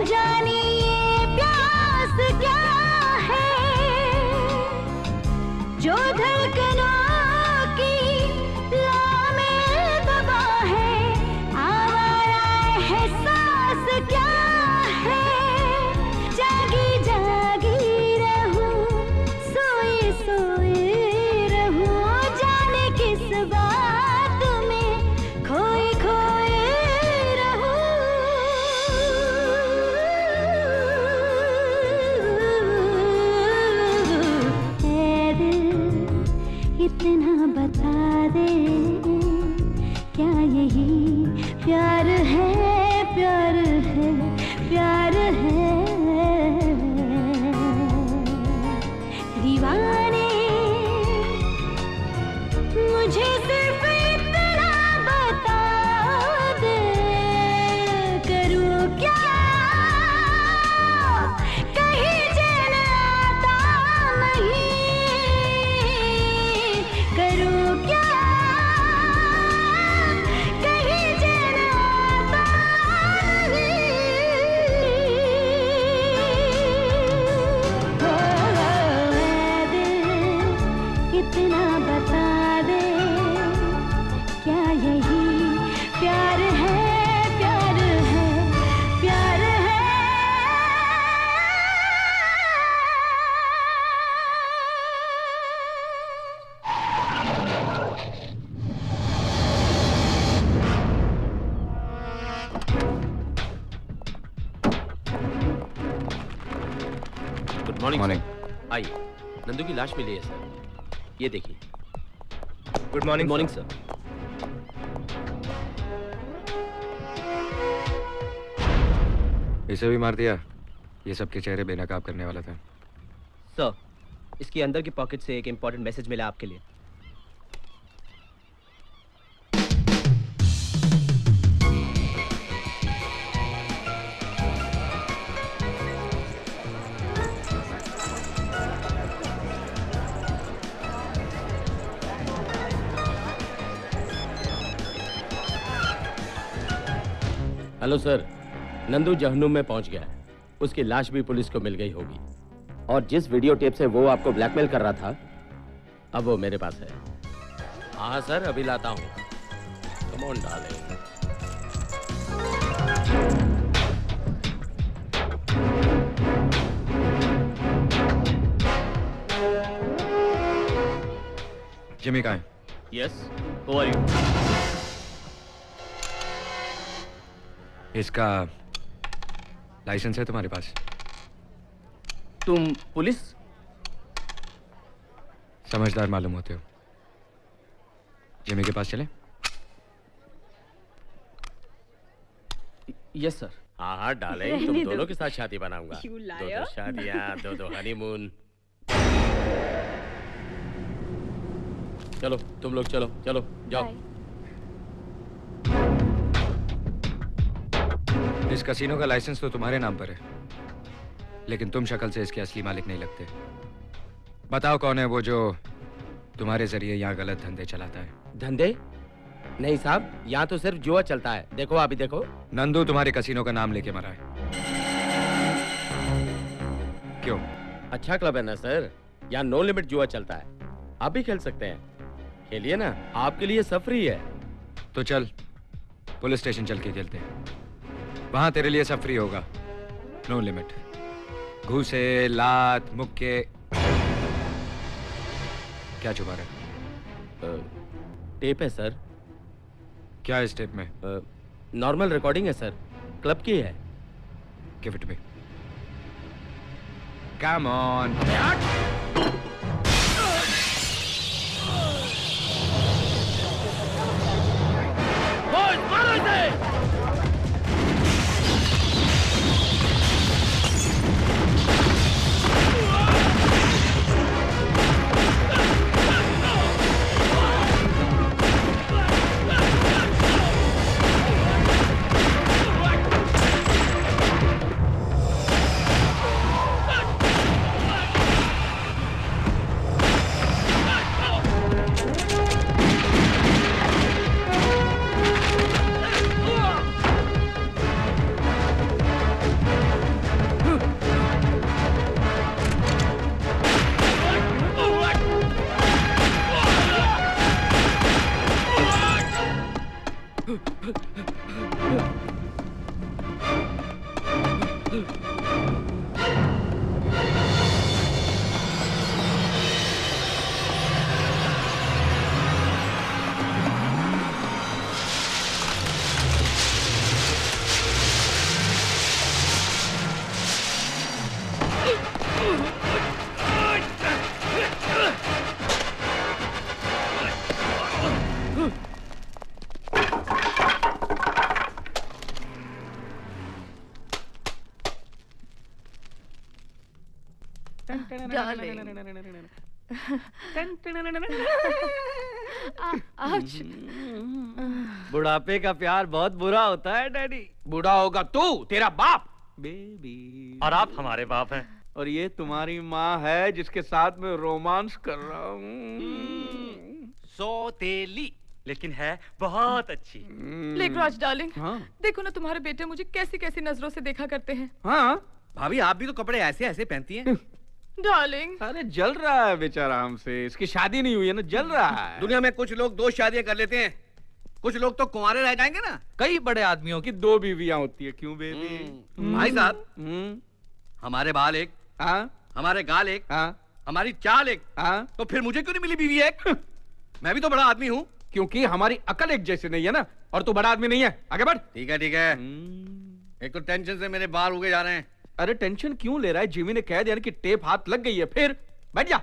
जानिए प्यास क्या है, जो धड़कनों की लौ में दबा है, आवारा एहसास क्या है। जागी जागी रहूं, सोई सोई रहूं, जाने किस बात में खोई खोई रहूं। ऐ दिल इतना बता दे, क्या यही प्यार है, प्यार है, प्यार है। दीवाने मुझे सिर्फ इतना बता दे, करूं क्या कहीं चैन आता नहीं, करूं क्या कहीं चैन आता नहीं। ऐ दिल इतना बता दे, क्या यही प्यार है, प्यार है, प्यार है। Good morning. मॉर्निंग। आइए, नंदू की लाश मिली है सर, ये देखिए। Good morning. Morning sir. इसे भी मार दिया? ये सबके चेहरे बेनकाब करने वाला था। सर, इसके अंदर की पॉकेट से एक इंपॉर्टेंट मैसेज मिला आपके लिए। हेलो सर, नंदू जहन्नुम में पहुंच गया है। उसकी लाश भी पुलिस को मिल गई होगी, और जिस वीडियो टेप से वो आपको ब्लैकमेल कर रहा था, अब वो मेरे पास है। हाँ सर, अभी लाता हूँ। Come on darling. जिमी कहाँ है? Yes, who are you? इसका लाइसेंस है तुम्हारे पास? तुम पुलिस? समझदार मालूम होते हो। जिमी के पास चले? Yes sir. हाँ हाँ डार्लिंग, तुम दोनों के साथ शादी बनाऊंगा। You liar. दो शादियां, दो हनीमून। चलो तुम लोग, चलो चलो जाओ। इस कसीनो का लाइसेंस तो तुम्हारे नाम पर है, लेकिन तुम शक्ल से इसके असली मालिक नहीं लगते। बताओ कौन है वो जो तुम्हारे जरिए यहाँ गलत धंधे चलाता है? धंधे? नहीं साहब, यहाँ तो सिर्फ जुआ चलता है। देखो अभी देखो। नंदू तुम्हारे कसीनो का नाम लेके मरा है। क्यों? अच्छा क्लब है ना सर, यहाँ नो लिमिट जुआ चलता है। आप भी खेल सकते हैं, खेलिए ना, आपके लिए सब फ्री है। तो चल पुलिस स्टेशन चल के खेलते हैं, वहां तेरे लिए सब फ्री होगा। नो लिमिट, घूसे, लात, मुक्के। क्या छुपा रहा है? टेप है सर। क्या है इस टेप में? नॉर्मल रिकॉर्डिंग है सर, क्लब की है। Give it me. Come on. बुढ़ापे का प्यार बहुत बुरा होता है डैडी। बूढ़ा होगा तू, तेरा बाप। बेबी। और आप हमारे बाप हैं। और ये तुम्हारी माँ है जिसके साथ में रोमांस कर रहा हूँ। सौतेली, लेकिन है बहुत अच्छी। लेकराज डार्लिंग, हाँ देखो ना तुम्हारे बेटे मुझे कैसी कैसी नजरों से देखा करते हैं। हाँ। भाभी आप भी तो कपड़े ऐसे ऐसे पहनती हैं। डार्लिंग, अरे जल रहा है बेचारा हमसे, इसकी शादी नहीं हुई है ना, जल रहा है। दुनिया में कुछ लोग 2 शादियां कर लेते हैं, कुछ लोग तो कुंवारे रह जाएंगे ना। कई बड़े आदमियों की 2 बीवियां होती है, क्यों बेबी? भाई साहब, हमारे बाल एक, हाँ हमारे गाल एक, हाँ हमारी चाल एक, हाँ। तो फिर मुझे क्यों नहीं मिली बीवी एक? मैं भी तो बड़ा आदमी हूँ। क्योंकि हमारी अकल एक जैसी नहीं है ना, और तू बड़ा आदमी नहीं है। आगे बढ़। ठीक है ठीक है। एक तो टेंशन से मेरे बाल उगे जा रहे हैं। अरे टेंशन क्यों ले रहा है? जिमी ने कह दिया कि टेप हाथ लग गई है, फिर बैठ जा।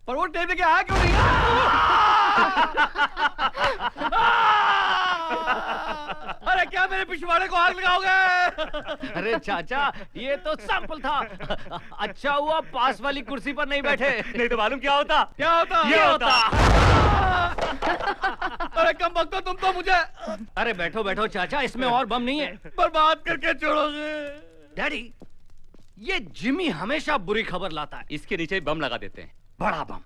पर वो टेप लेके आया क्यों नहीं? अरे क्या मेरे पिछवाड़े को आग लगाओगे? अरे चाचा, ये तो सैंपल था। अच्छा हुआ पास वाली कुर्सी पर नहीं बैठे, नहीं तो मालूम क्या होता। क्या होता? ये होता। अरे कम वक्त तुम तो मुझे। अरे बैठो बैठो चाचा, इसमें और बम नहीं है। बर्बाद करके छोड़ोगे। डैडी, ये जिमी हमेशा बुरी खबर लाता है। इसके नीचे बम लगा देते हैं, बड़ा बम।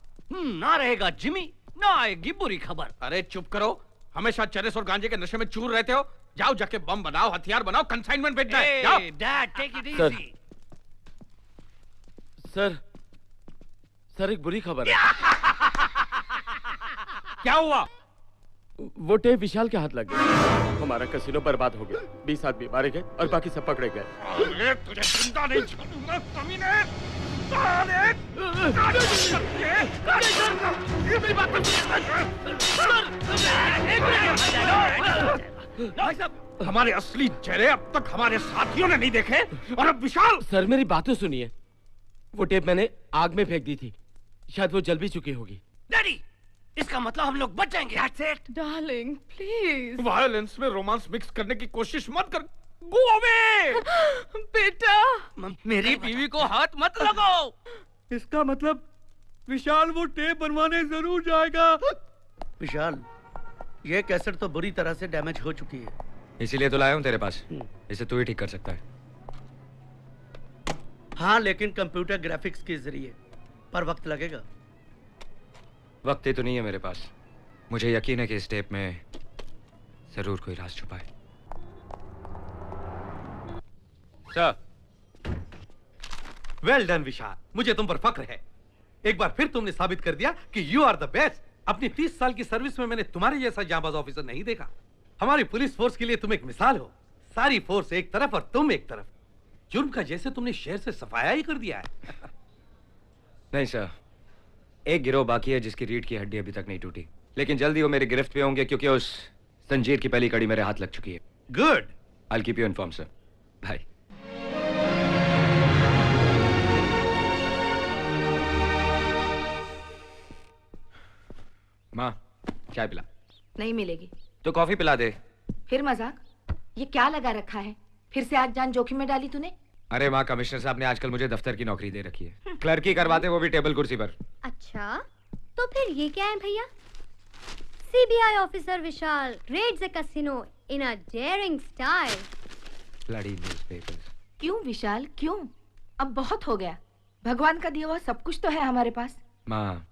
ना रहेगा जिमी, ना आएगी बुरी खबर। अरे चुप करो, हमेशा चरस और गांजे के नशे में चूर रहते हो। जाओ जाके बम बनाओ, हथियार बनाओ, कंसाइनमेंट भेजना है। जाओ। Dad, take it sir. Easy. Sir एक बुरी खबर है। क्या हुआ? वो टेप विशाल के हाथ लग गई। हमारा कैसीनो बर्बाद हो गया, 20 आदमी मारे गए और बाकी सब पकड़े गए। अरे तुझे जिंदा नहीं छोड़ूंगा कमीने। भाई साहब, हमारे असली चेहरे अब तक हमारे साथियों ने नहीं देखे, और अब विशाल। सर मेरी बातें सुनिए, वो टेप मैंने आग में फेंक दी थी, शायद वो जल भी चुकी होगी। डैडी, इसका मतलब हम लोग बच जाएंगे। That's it. Darling please. Violence में रोमांस मिक्स करने की कोशिश मत कर। Go away. बेटा, मेरी बीवी को हाथ मत लगाओ। इसका मतलब विशाल वो टेप बनवाने जरूर जाएगा। विशाल, ये कैसेट तो बुरी तरह से डैमेज हो चुकी है। इसीलिए तो लाया हूं तेरे पास, इसे तू ही ठीक कर सकता है। हाँ, लेकिन कंप्यूटर ग्राफिक्स के जरिए, पर वक्त लगेगा। वक्त ही तो नहीं है मेरे पास। मुझे यकीन है कि इस टेप में जरूर कोई राज छुपा है। सर। वेल डन विशाल, मुझे तुम पर फक्र है। एक बार फिर तुमने साबित कर दिया कि यू आर द बेस्ट। अपनी 30 साल की सर्विस में मैंने तुम्हारे जैसा जांबाज ऑफिसर नहीं देखा। हमारी पुलिस फोर्स के लिए तुम एक मिसाल हो। सारी फोर्स एक तरफ और तुम एक तरफ। जुर्म का जैसे तुमने शहर से सफाया ही कर दिया है। नहीं सर, एक गिरोह बाकी है जिसकी रीढ़ की हड्डी अभी तक नहीं टूटी, लेकिन जल्दी वो मेरी गिरफ्त पे होंगे क्योंकि उस जंजीर की पहली कड़ी मेरे हाथ लग चुकी है। Good. I will keep you inform sir. Bye. माँ, चाय पिला। नहीं मिलेगी। तो कॉफी पिला दे। फिर मजाक? ये क्या लगा रखा है? फिर से आज जान जोखिम में डाली तूने? अरे माँ, कमिश्नर साहब ने आजकल मुझे दफ्तर की नौकरी दे रखी है। क्लर्की करवाते, वो भी टेबल कुर्सी पर। अच्छा, तो फिर ये क्या है भैया? CBI officer Vishal raids a casino in a daring style. Bloody newspapers. क्यों विशाल, क्यों? अब बहुत हो गया। भगवान का दिया हुआ सब कुछ तो है हमारे पास। माँ,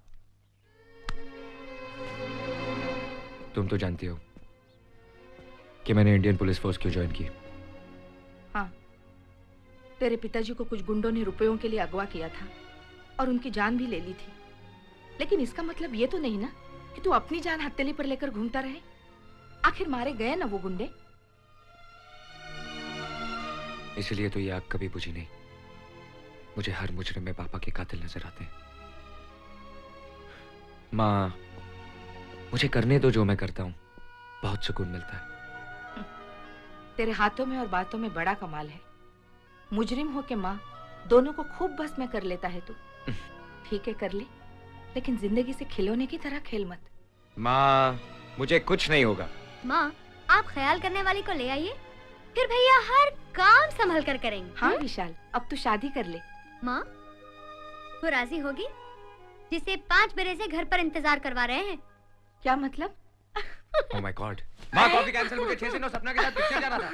तुम तो जानती हो कि मैंने इंडियन पुलिस फोर्स क्यों ज्वाइन की। हाँ, तेरे पिताजी को कुछ गुंडों ने रुपयों के लिए अगवा किया था और उनकी जान भी ले ली थी। लेकिन इसका मतलब ये तो नहीं ना कि तू अपनी जान हथेली पर लेकर घूमता रहे। आखिर मारे गए ना वो गुंडे। इसलिए तो ये आग कभी बुझी नहीं। मुझे हर मुजरिम में पापा के कातिल नजर आते हैं। माँ, मुझे करने दो जो मैं करता हूँ, बहुत सुकून मिलता है। तेरे हाथों में और बातों में बड़ा कमाल है। मुजरिम हो के माँ दोनों को खूब बस में कर लेता है तू। ठीक है कर ले, लेकिन जिंदगी से खिलौने की तरह खेल मत। माँ, मुझे कुछ नहीं होगा। माँ, आप ख्याल करने वाली को ले आइए, फिर भैया हर काम संभल कर करेंगे। हाँ विशाल, अब तू शादी कर ले। माँ, वो राजी होगी जिसे 5 बजे से घर पर इंतजार करवा रहे हैं? क्या मतलब? Oh my God! माँ, कॉफी कैंसिल। मुझे 6 से 9 सपना के साथ पिक्चर जाना था।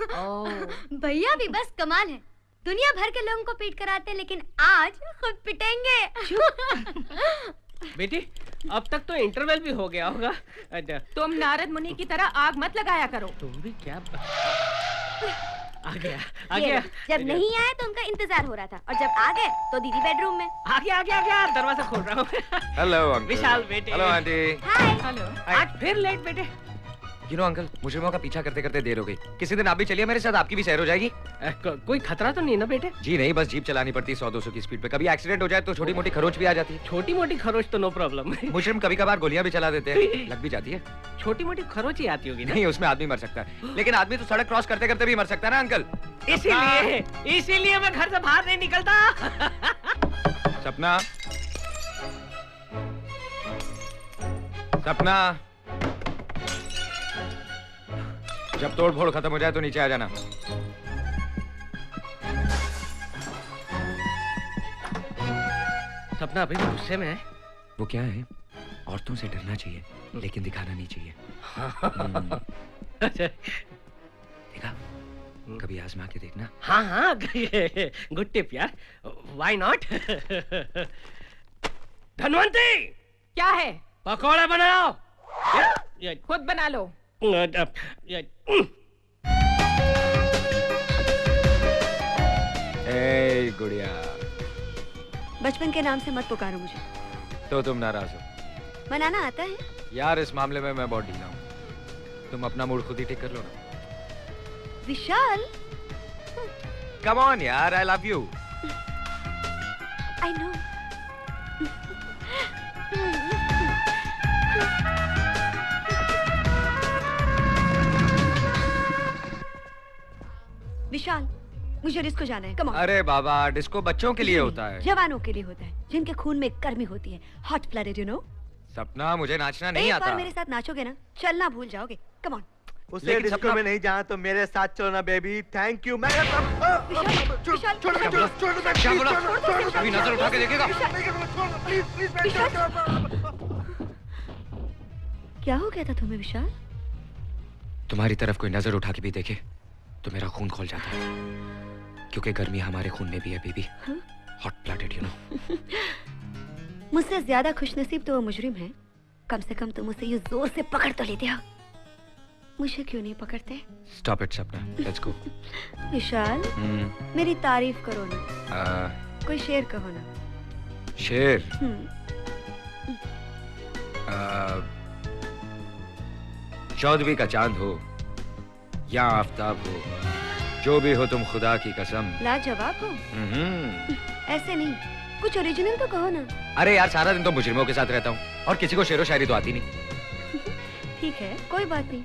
भैया भी बस कमाल है। दुनिया भर के लोगों को पीट कर आते हैं, लेकिन आज खुद पिटेंगे। बेटी, अब तक तो इंटरवल भी हो गया होगा। तुम नारद मुनि की तरह आग मत लगाया करो। तुम भी क्या आ गया। जब नहीं आए तो उनका इंतजार हो रहा था, और जब आ गए तो दीदी बेडरूम में। आ गया, दरवाजा खोल रहा हूँ। Hello uncle. विशाल बेटे। Hello aunty. हाय। हेलो। आज फिर लेट बेटे। You know, अंकल, मुजरिमों का पीछा करते करते देर हो गई। किसी दिन आप भी चलिए मेरे साथ, आपकी भी सैर हो जाएगी। कोई खतरा तो नहीं ना बेटे? जी नहीं, बस जीप चलानी पड़ती है 100-200 की स्पीड पे। कभी एक्सीडेंट हो जाए तो छोटी मोटी खरोच भी आ जाती है। छोटी मोटी खरोच तो नो प्रॉब्लम। मुजरिम कभी कभार गोलियां भी चला देते हैं, लग भी जाती है। छोटी मोटी खरोच ही आती होगी ना? नहीं, उसमें आदमी मर सकता है, लेकिन आदमी तो सड़क क्रॉस करते करते भी मर सकता है ना अंकल। इसीलिए मैं घर से बाहर नहीं निकलता। सपना, सपना, जब तोड़ फोड़ खत्म हो जाए तो नीचे आ जाना। सपना अभी भी गुस्से में है। वो क्या है, औरतों से डरना चाहिए लेकिन दिखाना नहीं चाहिए। देखा, कभी आजमा के देखना। हाँ, गुड टिप यार, व्हाई नॉट। धनवंती, क्या है? पकौड़े बनाओ। खुद बना लो। ए गुड़िया, बचपन के नाम से मत पुकारो मुझे। तो तुम नाराज हो? मनाना आता है यार, इस मामले में मैं बहुत ढीला हूँ। तुम अपना मूड खुद ही ठीक कर लो ना। विशाल। कम ऑन यार, I love you. I know. Vishal, मुझे डिस्को जाना है। Come on. अरे बाबा, डिस्को बच्चों के लिए होता है। जवानों के लिए होता है, जिनके खून में गर्मी होती है। Hot blooded, you know. सपना, मुझे नाचना नहीं एक आता। बार मेरे साथ नाचोगे ना, चलना भूल जाओगे। Come on. उसे डिस्को में नहीं जाना तो मेरे साथ चलो ना बेबी। Thank you. मैं अभी नजर उठा के देखेगा। क्या हो गया था तुम्हें विशाल? तुम्हारी तरफ कोई नजर उठा के भी देखे तो मेरा खून खोल जाता है, क्योंकि गर्मी हमारे खून में भी है baby. Hot blooded, you know. मुझसे ज्यादा खुशनसीब तो वो मुजरिम है। कम से कम तुम उसे ये जोर से पकड़ तो लेते हो। मुझे क्यों नहीं पकड़ते? स्टॉप इट सपना, लेट्स गो। विशाल, मेरी तारीफ करो ना। कोई शेर कहो ना। शेर? चौदहवीं का चांद हो या आफताब हो, जो भी हो तुम खुदा की कसम लाजवाब हो। ऐसे नहीं, कुछ ओरिजिनल तो कहो ना। अरे यार, सारा दिन तो मुजरिमों के साथ रहता हूँ और किसी को शेरो शायरी तो आती नहीं। ठीक है, कोई बात नहीं।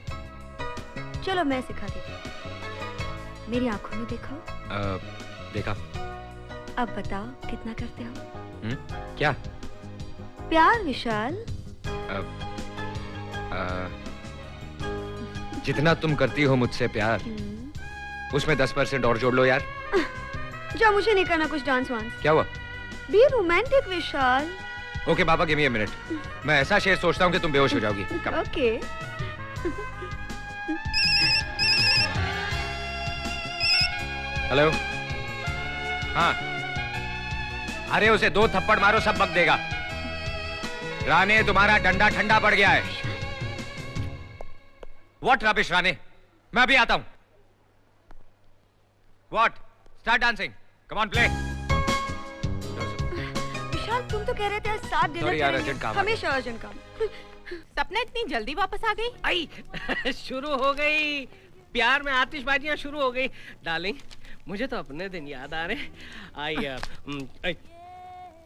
चलो मैं सिखाती हूँ। मेरी आंखों में देखो। देखा। अब बताओ कितना करते हो? क्या? प्यार विशाल। जितना तुम करती हो मुझसे प्यार, उसमें 10% और जोड़ लो यार। जो मुझे नहीं करना कुछ डांस वांस। क्या हुआ? Be romantic Vishal. Okay Baba, give me a minute. मैं ऐसा शेर सोचता हूँ कि तुम बेहोश हो जाओगी। ओके। हेलो। हाँ, अरे उसे 2 थप्पड़ मारो, सब बक देगा। राने, तुम्हारा डंडा ठंडा पड़ गया है। What rubbish, राने? मैं अभी आता हूं। What? Start dancing. Come on, play. विशाल, तुम तो कह रहे थे साथ डिनर करेंगे। हमेशा अर्जेंट काम। सपना इतनी जल्दी वापस आ गई? आई शुरू हो गई, प्यार में आतिशबाजियां शुरू हो गई। डार्लिंग, मुझे तो अपने दिन याद आ रहे। आई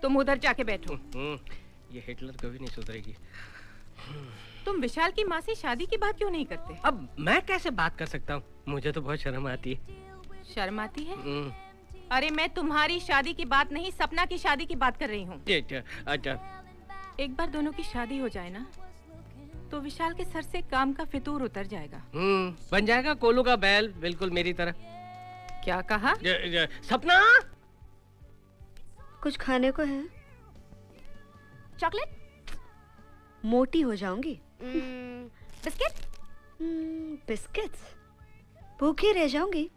तुम उधर जाके बैठो। ये हिटलर कभी नहीं सुधरेगी। तुम विशाल की माँ से शादी की बात क्यों नहीं करते? अब मैं कैसे बात कर सकता हूँ? मुझे तो बहुत शर्म आती है। शर्म आती है? अरे मैं तुम्हारी शादी की बात नहीं, सपना की शादी की बात कर रही हूँ। अच्छा। एक बार दोनों की शादी हो जाए ना, तो विशाल के सर से काम का फितूर उतर जाएगा। बन जाएगा कोलू का बैल, बिल्कुल मेरी तरह। क्या कहा? सपना, कुछ खाने को है? चॉकलेट? मोटी हो जाऊंगी। बिस्किट? बिस्किट्स? भूखी रह जाऊंगी,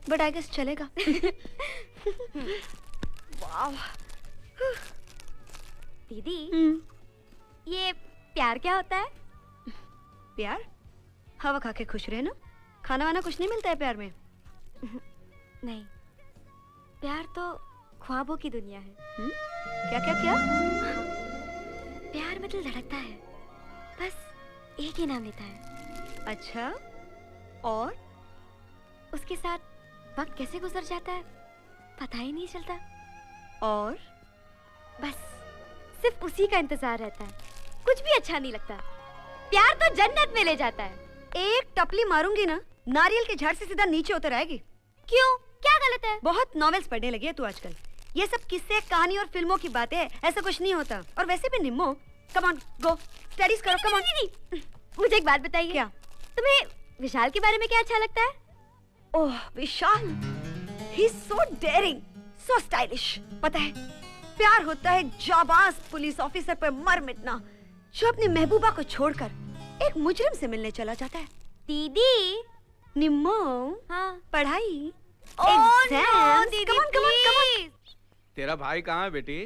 बट आई गेस चलेगा। वाह। दीदी, ये प्यार क्या होता है? प्यार? हवा खा के खुश रहे ना। खाना वाना कुछ नहीं मिलता है प्यार में। नहीं, प्यार तो ख्वाबों की दुनिया है। क्या क्या क्या? प्यार में दिल धड़कता है, बस एक ही नाम लेता है। अच्छा, और उसके साथ वक्त कैसे गुजर जाता है पता ही नहीं चलता। और बस सिर्फ उसी का इंतजार रहता है, कुछ भी अच्छा नहीं लगता। प्यार तो जन्नत में ले जाता है। एक टपली मारूंगी ना, नारियल के झाड़ से सीधा नीचे उतर आएगी। क्यों, क्या गलत है? बहुत नॉवेल्स पढ़ने लगी है तू आजकल। ये सब किस्से, कहानी और फिल्मों की बातें है, ऐसा कुछ नहीं होता। और वैसे भी Nimmo, come on go studies करो, कम ऑन। मुझे एक बात बताइए, क्या? तुम्हें विशाल के बारे में क्या अच्छा लगता है? Oh Vishal, he is so daring, so stylish. पता है, प्यार होता है जाबाज पुलिस ऑफिसर पर मर मिटना, जो अपनी महबूबा को छोड़कर एक मुजरिम से मिलने चला जाता है। दीदी, निम्मो, हाँ, पढ़ाई, तेरा भाई कहाँ है बेटी?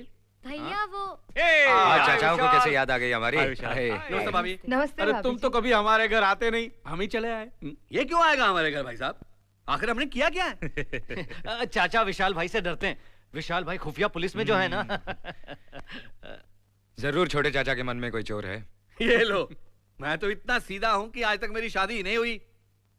भैया वो चाचाओं को कैसे याद आ गई हमारी? नमस्ते भाभी। नमस्ते। अरे तुम तो कभी हमारे घर आते नहीं, हम ही चले आए। ये क्यों आएगा हमारे घर भाई साहब? आखिर हमने किया क्या है? चाचा विशाल भाई से डरते हैं। विशाल भाई खुफिया पुलिस में जो है ना। जरूर छोटे चाचा के मन में कोई चोर है। ये लो, मैं तो इतना सीधा हूँ कि आज तक मेरी शादी ही नहीं हुई।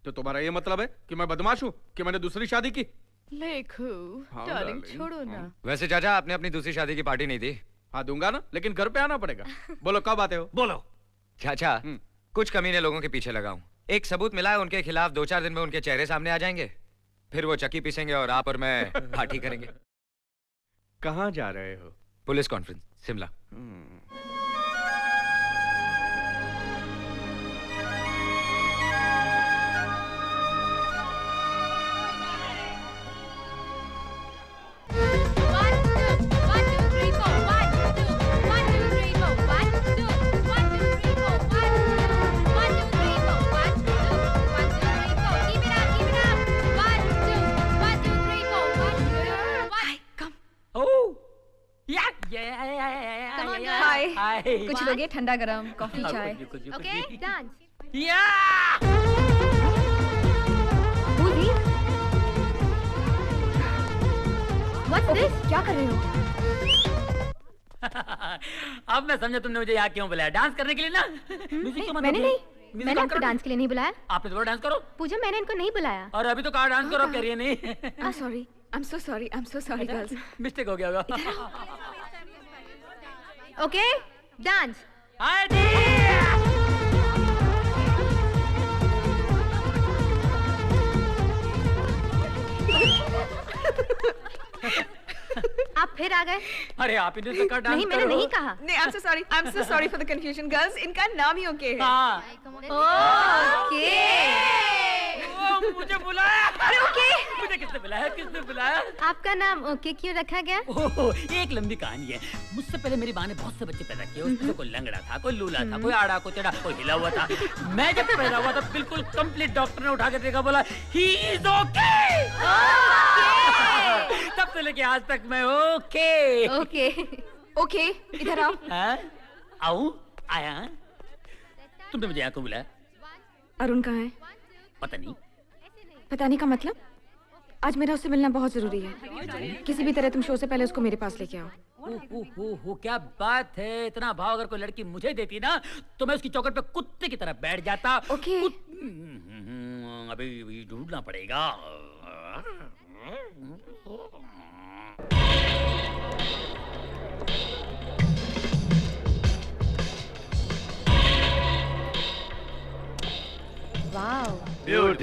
तो तुम्हारा ये मतलब है कि मैं बदमाश हूँ, कि मैंने दूसरी शादी की? लेखू, हाँ, डार्लिंग डार्लिंग। छोड़ो ना। वैसे चाचा आपने अपनी दूसरी शादी की पार्टी नहीं दी? हाँ दूंगा ना, लेकिन घर पे आना पड़ेगा। बोलो कब आते हो? बोलो। चाचा कुछ कमीने लोगों के पीछे लगा हूँ। एक सबूत मिला है उनके खिलाफ, 2-4 दिन में उनके चेहरे सामने आ जाएंगे। फिर वो चक्की पीसेंगे और आप और मैं पार्टी करेंगे। कहाँ जा रहे हो? Police conference, Shimla. हाय। कुछ लोगे ठंडा गरम कॉफी चाय। Okay, dance. What's this? क्या कर रहे हो? अब मैं समझा तुमने मुझे यहाँ क्यों बुलाया, डांस करने के लिए ना? मैंने नहीं, मैंने आपको डांस के लिए नहीं बुलाया। आपने तो डांस करो। पूजा, मैंने इनको नहीं बुलाया। और अभी तो कहा डांस करो, कह रही है नहीं। Sorry, I am so sorry girls. Mistake हो गया होगा। Okay, dance. आप फिर आ गए। अरे आप इन्हें तो डांस नहीं, मैंने नहीं कहा। नहीं, I am so sorry for the confusion girls. इनका नाम ही ओके है। ओके। मुझे बुलाया। अरे ओके। मुझे किसने बुलाया, किसने बुलाया? आपका नाम ओके क्यों रखा गया? ओह, एक लंबी कहानी है। मुझसे पहले मेरी माँ ने बहुत से बच्चे पैदा किए। उसमें से कोई लंगड़ा था, कोई लूला था, कोई आड़ा, कोई चढ़ा, कोई हिला हुआ था। मैं जब पैदा हुआ था बिल्कुल कंप्लीट, डॉक्टर ने उठा के देखा, बोला ही इज ओके। तब से लेके आज तक मैं ओके। ओके, इधर आओ। आऊं? आया? तुमने मुझे यहाँ क्यों बुलाया? अरुण कहाँ है? पता नहीं। पता नहीं का मतलब? आज मेरा उससे मिलना बहुत जरूरी है। किसी भी तरह तुम शो से पहले उसको मेरे पास लेके आओ। क्या बात है, इतना भाव अगर कोई लड़की मुझे देती ना तो मैं उसकी चौखट पे कुत्ते की तरह बैठ जाता। ओके। अभी ढूंढना पड़ेगा।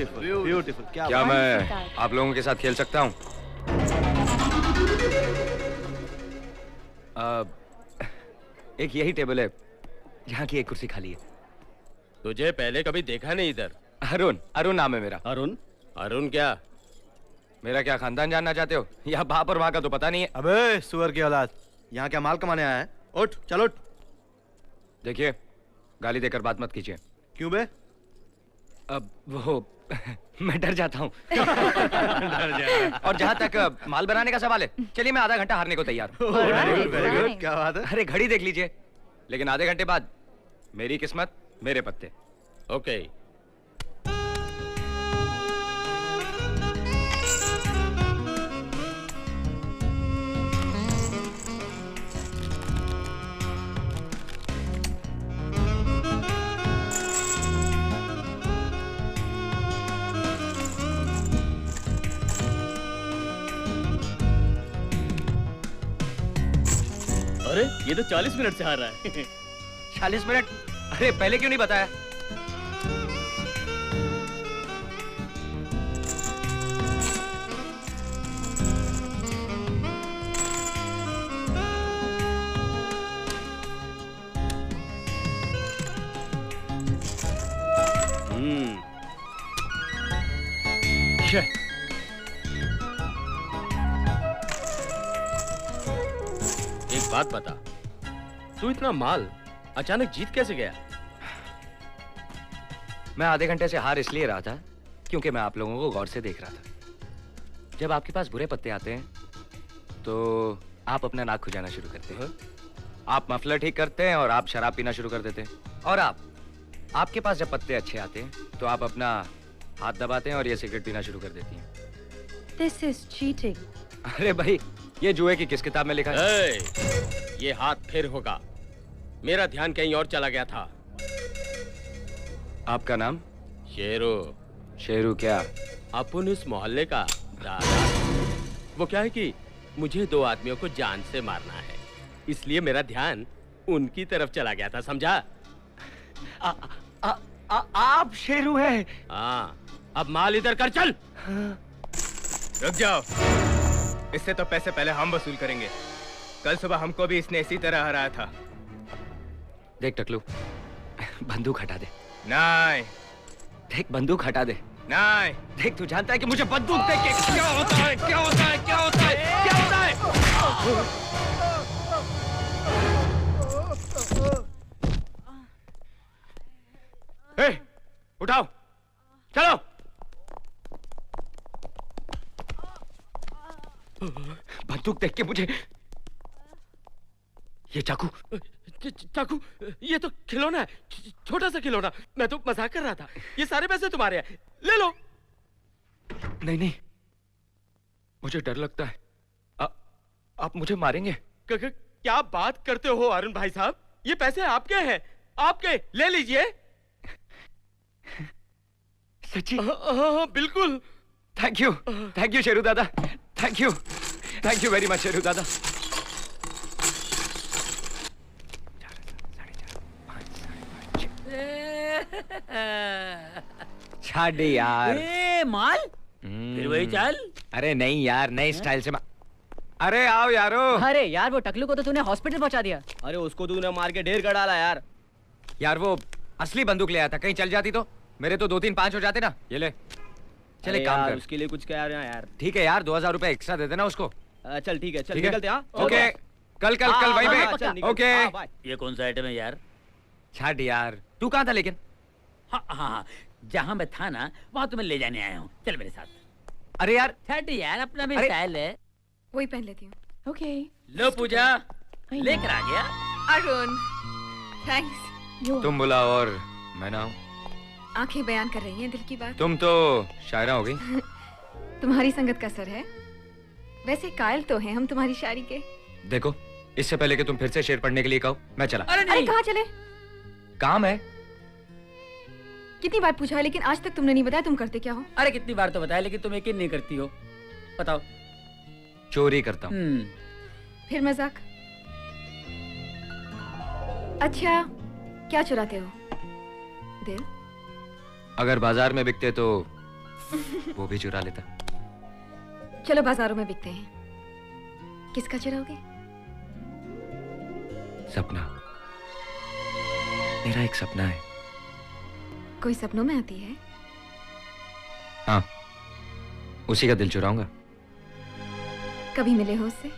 Beautiful beautiful. क्या मैं आप लोगों के साथ खेल सकता हूँ? एक यही टेबल है जहाँ की एक कुर्सी खाली है। तुझे पहले कभी देखा नहीं इधर। अरुण नाम है मेरा। अरुण क्या? मेरा क्या खानदान जानना चाहते हो या बाप और माँ का तो पता नहीं है। अबे सुअर की औलाद, यहाँ क्या माल कमाने आया है? उठ चल उठ। देखिए गाली देकर बात मत कीजिए। क्यों बे? अब वो मैं डर जाता हूँ। और जहाँ तक माल बनाने का सवाल है, चलिए मैं आधा घंटा हारने को तैयार हूँ। वेरी गुड, क्या बात है। अरे घड़ी देख लीजिए, लेकिन आधे घंटे बाद मेरी किस्मत मेरे पत्ते। ओके। अरे ये तो 40 मिनट से हार रहा है। 40 मिनट? अरे पहले क्यों नहीं बताया? एक बात बता, तू इतना माल अचानक जीत कैसे गया? मैं आधे घंटे से हार इसलिए रहा था क्योंकि मैं आप लोगों को गौर से देख रहा था। जब आपके पास बुरे पत्ते आते हैं तो आप अपना नाक खुजाना शुरू करते हैं, आप मफलर ठीक करते हैं और आप शराब पीना शुरू कर देते हैं। और आपके पास जब पत्ते अच्छे आते हैं तो आप अपना हाथ दबाते हैं और ये सिगरेट पीना शुरू कर देती हैं। This is cheating. अरे भाई, ये जुए की किस किताब में लिखा है? ये हाथ फिर होगा। मेरा ध्यान कहीं और चला गया था। आपका नाम? शेरू। शेरू क्या? अपन इस मोहल्ले का दादा। वो क्या है कि मुझे 2 आदमियों को जान से मारना है, इसलिए मेरा ध्यान उनकी तरफ चला गया था, समझा? आप शेरू हैं? हाँ, अब माल इधर कर चल। रुक जाओ, इससे तो पैसे पहले हम वसूल करेंगे। कल सुबह हमको भी इसने इसी तरह हराया था। देख टकलू, बंदूक हटा दे। नहीं। देख बंदूक हटा दे। नहीं। देख तू जानता है कि मुझे बंदूक देख के क्या होता है, क्या होता है, क्या होता है, क्या होता है? ए, उठाओ, चलो। बंदूक देख के मुझे ये चाकू चाकू, ये तो खिलौना है, छोटा सा खिलौना। मैं तो मजाक कर रहा था। ये सारे पैसे तुम्हारे हैं, ले लो। नहीं नहीं, मुझे डर लगता है। आप मुझे मारेंगे? क्या बात करते हो अरुण भाई साहब? ये पैसे आपके हैं, आपके, ले लीजिए। सच्ची? हाँ, बिल्कुल। थैंक यू शेरू दादा, thank you very much Sheru दादा। छाड़ यार। माल फिर वही चाल? अरे नहीं यार, नई स्टाइल से अरे आओ यारो। अरे यार, वो टकलू को तो तूने हॉस्पिटल पहुंचा दिया। अरे उसको तूने मार के ढेर कर डाला यार। यार वो असली बंदूक ले आया था, कहीं चल जाती तो मेरे तो 2 3 5 हो जाते ना। ये ले, चले काम कर। उसके लिए कुछ कह रहे हैं यार। ठीक है यार, 2000 रुपए एक्स्ट्रा दे देना उसको। चल ठीक है, चल निकलते हैं। ओके, कल वहीं पे। ओके। ये कौन सा आइटम है यार? छाड़ यार, तू कहाँ था लेकिन? हाँ, जहाँ मैं था ना वहाँ तुम्हें ले जाने आया हूँ, चल मेरे साथ। अरे यार छाड़ यार, अपना भी स्टाइल है। वही पहन लेती हूँ। ओके। लो पूजा, लेकर आ गया। अरुण, थैंक्स। तुम बुलाओ और मैं ना हूँ। आंखें बयान कर रही हैं दिल की बात। तुम तो शायरा हो गई। तुम्हारी संगत का असर है। वैसे कायल तो हैं हम तुम्हारी शायरी के। देखो, इससे पहले कि तुम फिर से शेर पढ़ने के लिए कहो, मैं चला। अरे कहाँ चले? काम है। कितनी बार पूछा है लेकिन आज तक तुमने नहीं बताया तुम करते क्या हो। अरे कितनी बार तो बताया, लेकिन तुम यकीन नहीं करती हो। बताओ। चोरी करता हूँ। फिर मजाक? अच्छा, क्या चुराते हो? दिल? अगर बाजार में बिकते तो वो भी चुरा लेता। चलो बाजारों में बिकते हैं। किसका चुराओगे? सपना। मेरा एक सपना है। कोई सपनों में आती है? हाँ, उसी का दिल चुराऊंगा। कभी मिले हो उससे?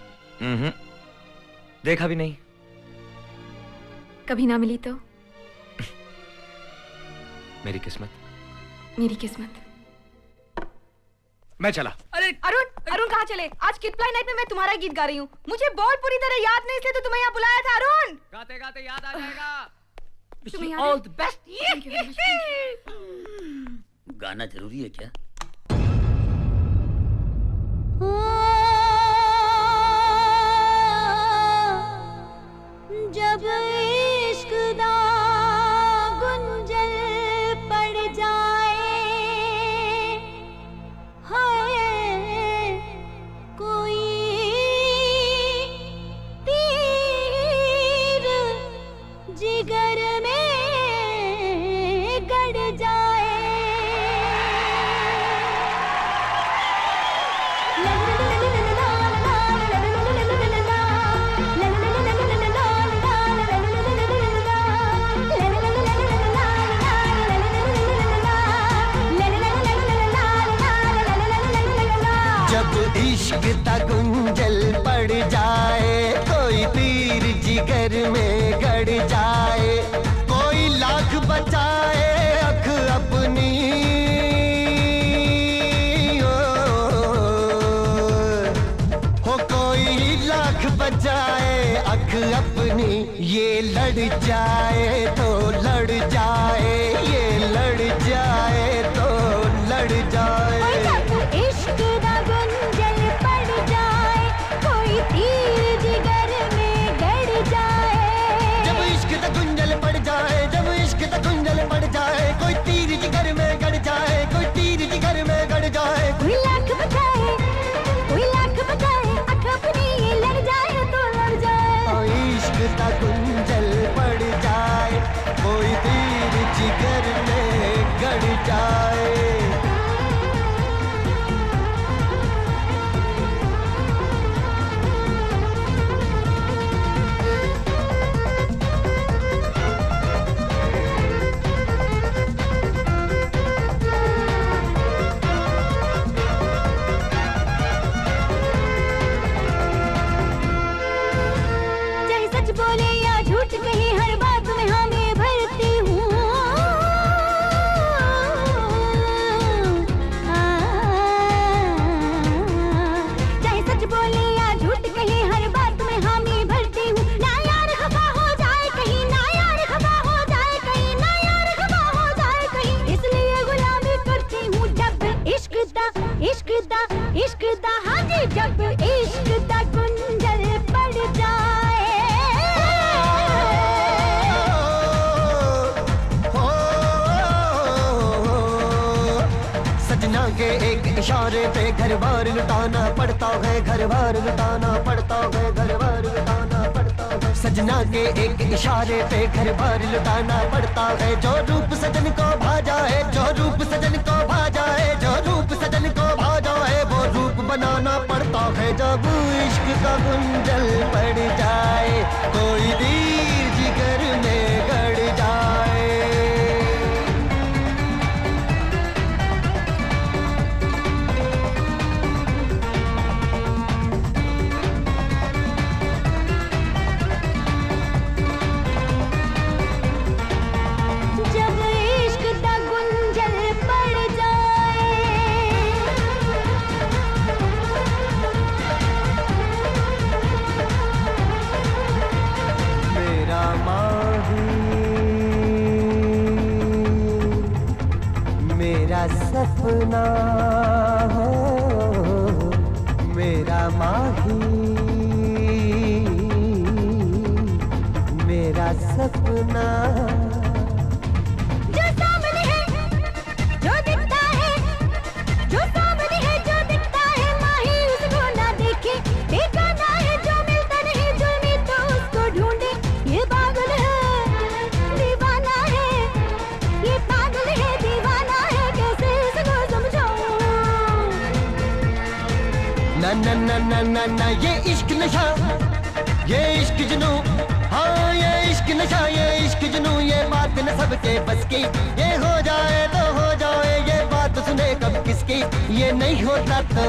देखा भी नहीं। कभी ना मिली तो? मेरी किस्मत। मेरी किस्मत। मैं चला। अरे अरुण, अरुण कहाँ चले? आज किडप्लाई नाइट में मैं तुम्हारा गीत गा रही हूँ। मुझे बहुत पूरी तरह याद नहीं, इसलिए तो तुम्हें यहाँ बुलाया था। अरुण, गाते गाते याद आ जाएगा। तुम्हें याद ऑल है? The best. Thank you very much, thank you. गाना जरूरी है क्या? जब इश्क दा गुंजल पड़ जाए, हाय कोई तीर जिगर में गड़ जाए, जब इश्क दा गुंजल पड़ जाए, कोई तीर जिगर में गड़ जाए, कोई लाख बचाए अख अपनी, हो कोई लाख बचाए अख अपनी, ये लड़ जाए तो लड़ जाए, ये लड़ जाए तो लड़ जाए। इश्क दा गुंजल पड़ जाए, कोई तीर जिगर में गड़ जाए, जब इश्क दा गुंजल पड़ जाए, जब इश्क दा गुंजल पड़ जाए, कोई तीर जिगर में गड़ जाए, कोई तीर जिगर में गड़ जाए, कोई लाख बचाए, कोई लाख बचाए अख अपनी, ये लड़ जाए तो लड़ जाए। इश्क दा गुंजल पड़ जाए, कोई तीर जिगर में गड़ जाए। चाहे सच बोले या झूठ कहे, हर बात में हाँ मैं भरती हूँ। चाहे सच बोले या झूठ कहे, हर बात में हाँ मैं भरती हूँ। ना यार खफा हो जाए कहीं, ना यार खफा हो जाए कहीं, ना यार खफा हो जाए कहीं, इसलिए गुलामी करती हूँ। जब इश्क दा हाँ जी, जब इश्क दा गुंजल पड़ जाए, सजना के एक इशारे पे घर बार लुटाना पड़ता है, घर बार लुटाना पड़ता है, घर बार लुटाना पड़ता है। सजना के एक इशारे पे घर बार लुटाना पड़ता है, जो रूप सजन को भा जाए, जो रूप सजन को भा जाए, जो रूप सजन को भा जाए, वो रूप बनाना पड़ता है। जब इश्क का गुंजल पड़ जाए, कोई तीर जिगर में गड़ जाए। जब इश्क दा गुंजल पड़ जाए, मेरा माही, मेरा सपना हो, मेरा माही, मेरा सपना। जो सामने है, जो दिखता है, जो सामने है, जो दिखता है, माही उसको ना देखे, बेगाना है जो मिलता नहीं, जुल्मी तो उसको ढूंढे। ये पागल है, दीवाना है, ये पागल है, दीवाना है, कैसे इसको समझाऊं ना ना ना ना ये इश्क नशा, ये इश्क जुनू, हाँ ये इश्क नशा, ये इश्क जुनू, ये बात न सबके बस की, ये हो जाए तो हो जाए, ये बात सुने कब किसकी, ये नहीं होता तो,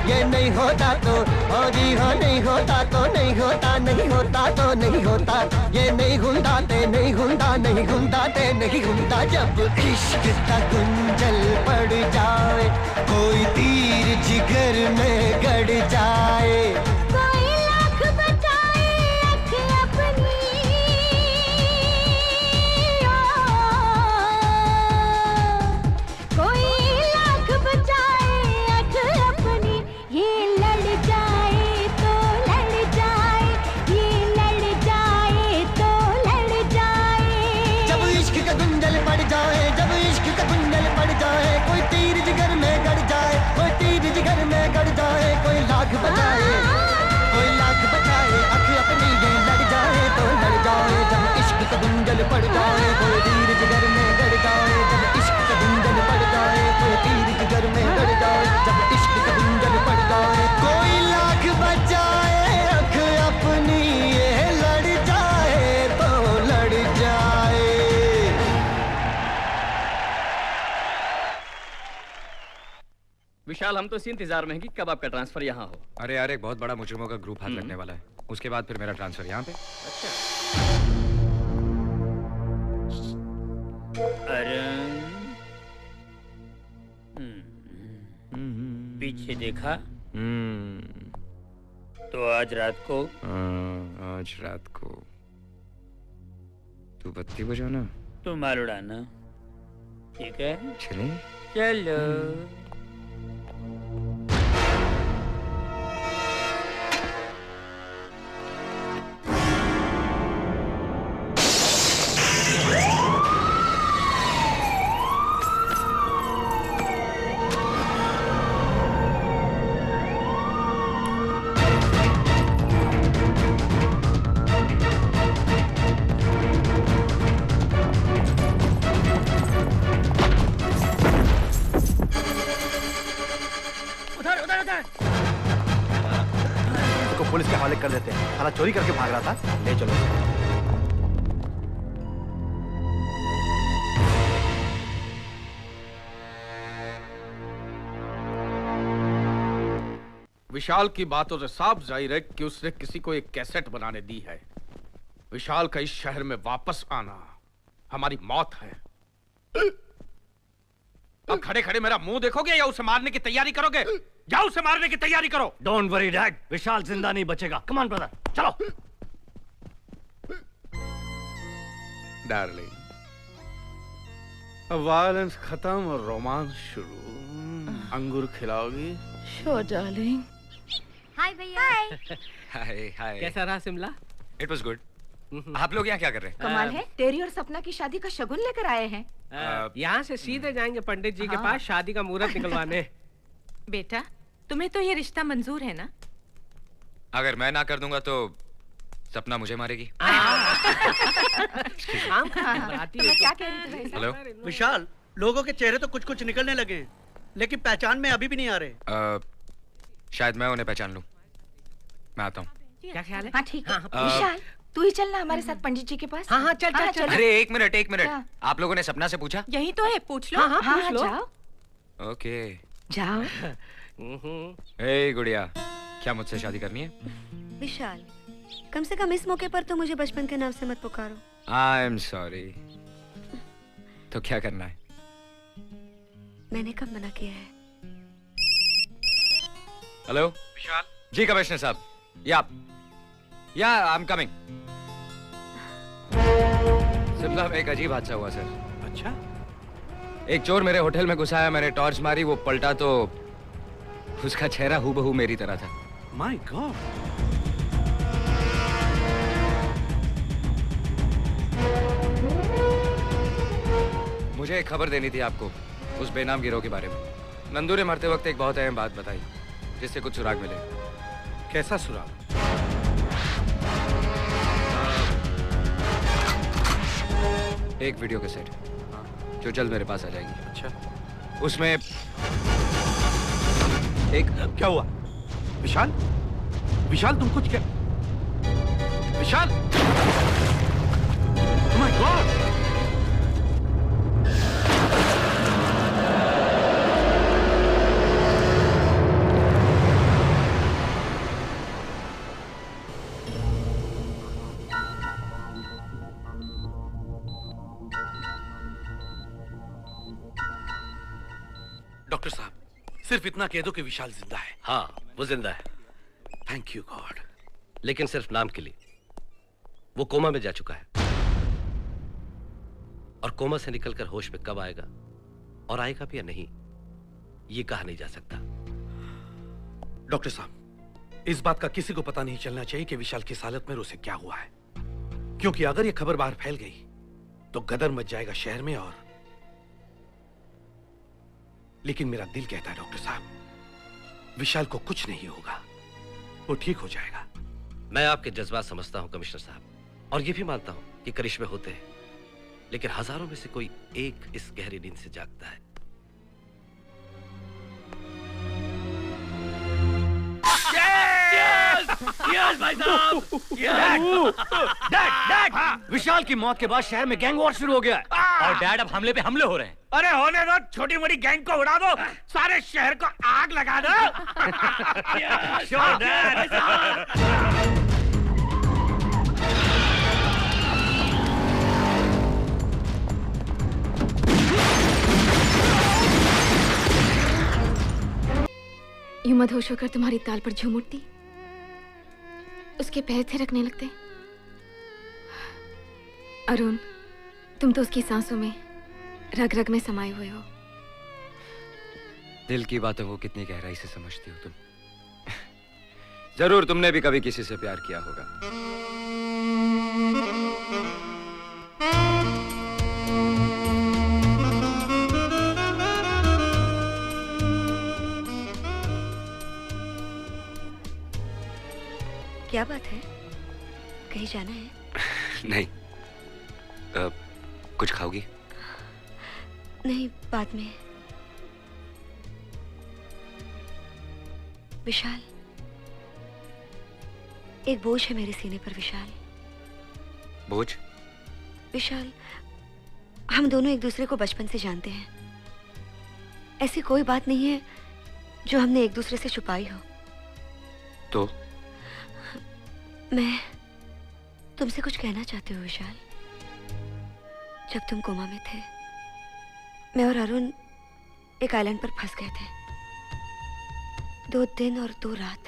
ये नहीं होता तो, ओ जी हाँ नहीं होता तो नहीं होता, नहीं होता तो नहीं होता, ये नहीं हुंदा ते नहीं हुंदा, नहीं हुंदा ते नहीं हुंदा, जब इश्क का गुंजल पड़ जाए, कोई तीर जिगर में गड़ जाए, कोई लाख बचाए अख अपनी, कोई लाख बचाए अख अपनी, ये लड़ जाए तो लड़ जाए, ये लड़ जाए तो लड़ जाए। जब इश्क का गुंजल पड़ जाए, जब इश्क का गुंजल पड़ जाए, कोई तीर जिगर में गड़ जाए, कोई तीर जिगर में गड़ जाए, कोई लाख बचाए, कोई लाख बचाए अख अपनी, ये लड़ जाए तो लड़ जाए, जब इश्क का गुंजल पड़ जाए, कोई तीर जिगर में गड़ जाए, जब इश्क का गुंजल पड़ जाए, कोई तीर जिगर में गड़ जाए, जब इश्क का गुंजल पड़ जाए, कोई लाख बचाए अख अपनी, ये लड़ जाए तो लड़ जाए। विशाल, हम तो इसी इंतजार में हैं कि कब आपका ट्रांसफर यहाँ हो। अरे यार, एक बहुत बड़ा मुजरिमों का ग्रुप हाथ लगने वाला है, उसके बाद फिर मेरा ट्रांसफर यहाँ पे। अरे पीछे देखा तो आज रात को, आज रात को तू बत्ती बजाना, तो मार उड़ाना, ठीक है? चले चलो। पुलिस के हवाले कर देते हैं, साला चोरी करके भाग रहा था, ले चलो। विशाल की बातों से साफ जाहिर है कि उसने किसी को एक कैसेट बनाने दी है। विशाल का इस शहर में वापस आना हमारी मौत है। अब खड़े खड़े मेरा मुंह देखोगे या उसे मारने की तैयारी करोगे? जाओ उसे मारने की तैयारी करो। डोंट वरी डैड, विशाल जिंदा नहीं बचेगा। कम ऑन ब्रदर, चलो। डार्लिंग, अब वायलेंस खत्म और रोमांस शुरू। अंगूर खिलाओगी? Sure darling. हाय भैया। हाय हाय। कैसा रहा शिमला? It was good. आप लोग यहाँ क्या कर रहे हैं? कमाल है, तेरी और सपना की शादी का शगुन लेकर आए हैं। यहाँ से सीधे जाएंगे पंडित जी के पास शादी का मुहूर्त निकलवाने। बेटा, तुम्हें तो ये रिश्ता मंजूर है ना? अगर मैं ना कर दूंगा तो सपना मुझे मारेगी। तुम्हें क्या कह रही थी? हेलो विशाल, लोगों के चेहरे तो कुछ कुछ निकलने लगे हैं, लेकिन पहचान में अभी भी नहीं आ रहे। शायद मैं उन्हें पहचान लूं। मैं आता हूँ। क्या ख्याल है? हाँ ठीक है। विशाल, तू ही चलना हमारे साथ पंडित जी के पास। हाँ चल चल चल। अरे एक मिनट। आप लोगों ने सपना से पूछा? यही तो है, पूछ लो। हाँ पूछ लो। जाओ ओके जाओ। ए गुड़िया, क्या मुझसे शादी करनी है? विशाल, कम से कम इस मौके पर तो मुझे बचपन के नाम से मत पुकारो। I am sorry. तो क्या करना है? मैंने कब मना किया है? हेलो विशाल जी, कमिश्नर साहब, या आई एम कमिंग। शिमला में एक अजीब हादसा हुआ सर। अच्छा? एक चोर मेरे होटल में घुसा है, मैंने टॉर्च मारी, वो पलटा तो उसका चेहरा हूबहू मेरी तरह था। My God. मुझे एक खबर देनी थी आपको उस बेनाम गिरोह के बारे में। नंदू ने मरते वक्त एक बहुत अहम बात बताई जिससे कुछ सुराग मिले। कैसा सुराग? एक वीडियो कैसेट जो जल्द मेरे पास आ जाएगी। अच्छा। उसमें एक क्या हुआ? विशाल, विशाल तुम कुछ क्या? विशाल! Oh my God! डॉक्टर साहब, सिर्फ इतना कह दो कि विशाल जिंदा है। हाँ, वो जिंदा है। Thank you God. लेकिन सिर्फ नाम के लिए। वो कोमा में जा चुका है और कोमा से निकलकर होश में कब आएगा और आएगा भी या नहीं, ये कहा नहीं जा सकता। डॉक्टर साहब, इस बात का किसी को पता नहीं चलना चाहिए कि विशाल किस हालत में और उसे क्या हुआ है, क्योंकि अगर ये खबर बाहर फैल गई तो गदर मच जाएगा शहर में। और लेकिन मेरा दिल कहता है डॉक्टर साहब, विशाल को कुछ नहीं होगा, वो ठीक हो जाएगा। मैं आपके जज्बात समझता हूं कमिश्नर साहब, और ये भी मानता हूं कि करिश्मे होते हैं, लेकिन हजारों में से कोई एक इस गहरी नींद से जागता है। यस भाई साहब, डैड, विशाल की मौत के बाद शहर में गैंग वॉर शुरू हो गया है और डैड अब हमले पे हमले हो रहे हैं। अरे होने दो, छोटी मोटी गैंग को उड़ा दो, सारे शहर को आग लगा दो। यूं मदहोश होकर तुम्हारी ताल पर झूम उठती, उसके पैर थिरकने लगते। अरुण, तुम तो उसकी सांसों में, रग रग में समाये हुए हो। दिल की बातों को कितनी गहराई से समझती हो तुम। जरूर तुमने भी कभी किसी से प्यार किया होगा। क्या बात है, कहीं जाना है? नहीं, कुछ खाओगी? नहीं, बाद में। विशाल, एक बोझ है मेरे सीने पर विशाल। बोझ? विशाल, हम दोनों एक दूसरे को बचपन से जानते हैं। ऐसी कोई बात नहीं है जो हमने एक दूसरे से छुपाई हो। तो मैं तुमसे कुछ कहना चाहती हूँ विशाल। जब तुम कोमा में थे, मैं और अरुण एक आइलैंड पर फंस गए थे। 2 दिन और 2 रात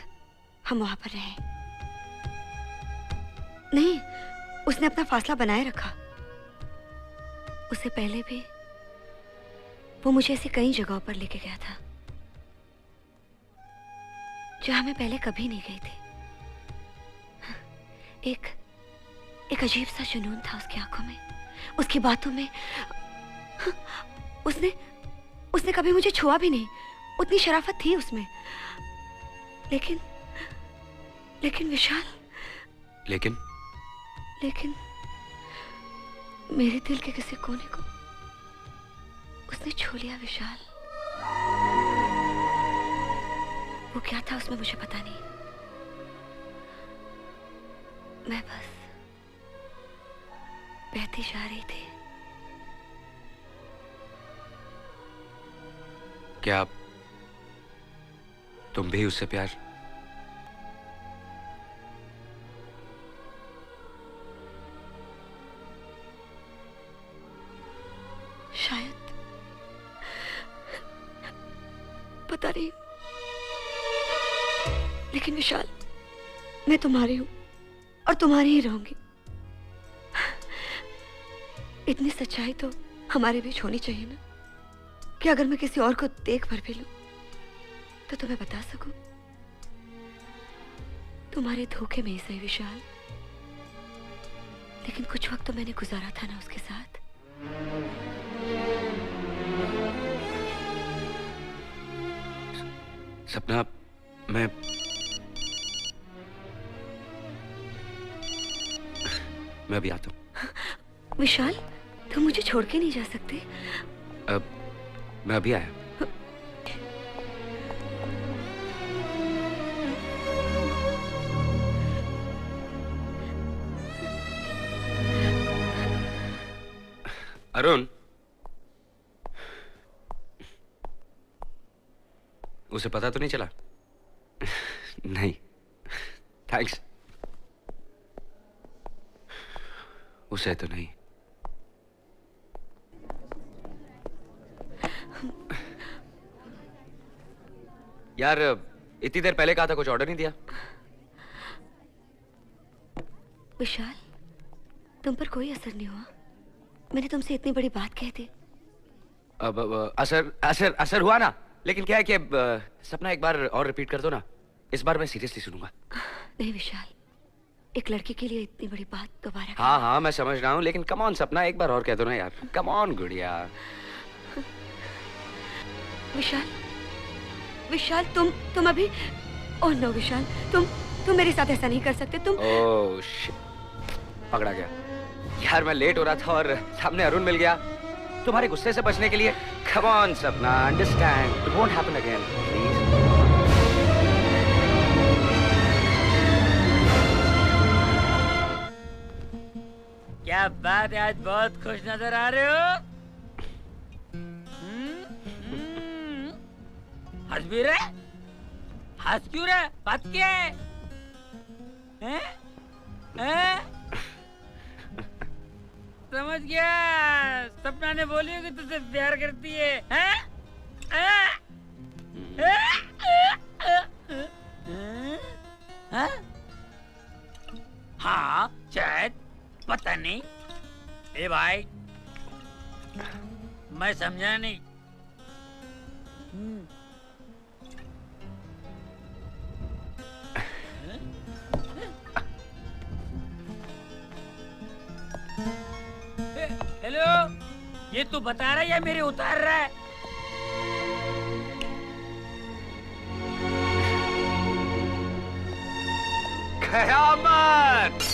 हम वहां पर रहे। नहीं, उसने अपना फासला बनाए रखा। उससे पहले भी वो मुझे ऐसी कई जगहों पर लेके गया था जहां मैं पहले कभी नहीं गई थी। एक अजीब सा जुनून था उसकी आंखों में, उसकी बातों में। उसने कभी मुझे छुआ भी नहीं, उतनी शराफत थी उसमें। लेकिन विशाल, लेकिन मेरे दिल के किसी कोने को उसने छू लिया विशाल। वो क्या था उसमें मुझे पता नहीं। मैं बस बहती जा रही थी। क्या तुम भी उससे प्यार? शायद, पता नहीं। लेकिन विशाल, मैं तुम्हारी हूं और तुम्हारी ही रहूंगी। इतनी सच्चाई तो हमारे बीच होनी चाहिए ना, कि अगर मैं किसी और को देख भर भी लूं तो तुम्हें बता सकूं। तुम्हारे धोखे में ही सही विशाल, लेकिन कुछ वक्त तो मैंने गुजारा था ना उसके साथ। सपना, मैं अभी आता हूं। विशाल, तुम मुझे छोड़ के नहीं जा सकते। मैं अभी आया। अरुण, उसे पता तो नहीं चला? नहीं, थैंक्स। उसे तो नहीं। यार, इतनी देर पहले कहा था, कुछ ऑर्डर नहीं दिया? विशाल, तुम पर कोई असर नहीं हुआ। मैंने तुमसे इतनी बड़ी बात कह दी। अब असर असर असर हुआ ना, लेकिन क्या है कि सपना एक बार और रिपीट कर दो ना। इस बार मैं सीरियसली सुनूंगा। नहीं विशाल, एक लड़के के लिए इतनी बड़ी बात दोबारा। हाँ हाँ, मैं समझ रहा हूँ, लेकिन कम ऑन सपना, एक बार और कह दो ना यार। कम ऑन गुड़िया। विशाल, विशाल तुम अभी। ओह नो विशाल, तुम मेरे साथ ऐसा नहीं कर सकते। तुम ओह शिट, पकड़ा गया यार। मैं लेट हो रहा था और सामने अरुण मिल गया। तुम्हारे गुस्से से बचने के लिए कम ऑन सपना, understand, it won't happen again please. क्या बात है, आज बहुत खुश नजर आ रहे हो। हंस भी रहे? हंस क्यों रहे? बात क्या है? समझ गया, सपना ने बोली कि तुझसे प्यार करती है, हाँ शायद, पता नहीं। ए भाई, मैं समझा नहीं। हेलो, ये तू बता रहा है या मेरे उतार रहा है? क़यामत।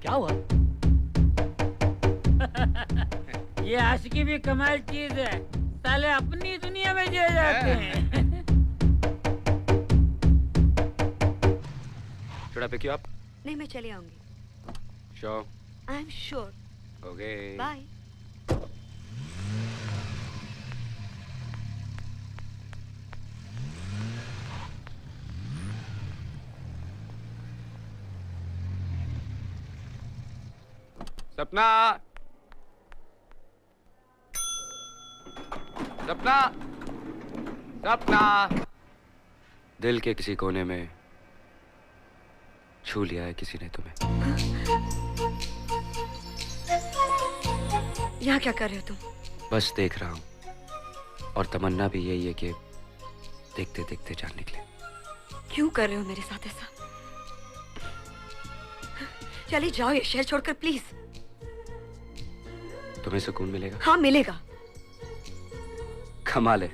क्या हुआ? ये आशिकी भी कमाल चीज है, साले अपनी दुनिया में जिए जाते हैं। Should I pick you up? नहीं, मैं चली आऊंगी। Sure. I am sure. Okay. Bye. सपना, सपना, सपना। दिल के किसी कोने में छू लिया है किसी ने तुम्हें। यहाँ क्या कर रहे हो तुम? बस देख रहा हूँ, और तमन्ना भी यही है कि देखते देखते जान निकले। क्यों कर रहे हो मेरे साथ ऐसा? चले जाओ ये शहर छोड़कर प्लीज। तुम्हें सुकून मिलेगा? हाँ मिलेगा। कमाल है,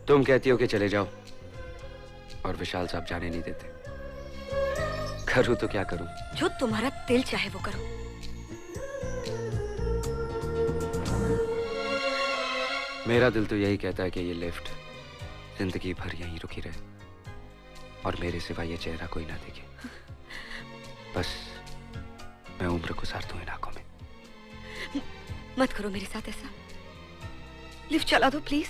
तुम कहती हो कि चले जाओ और विशाल साहब जाने नहीं देते। करूँ तो क्या करूँ? जो तुम्हारा दिल चाहे वो करो। मेरा दिल तो यही कहता है कि ये लिफ्ट जिंदगी भर यहीं रुकी रहे और मेरे सिवा ये चेहरा कोई ना देखे। बस मैं उम्र गुजार दूं इन आंखों में। मत करो मेरे साथ ऐसा। लिफ्ट चला दो प्लीज।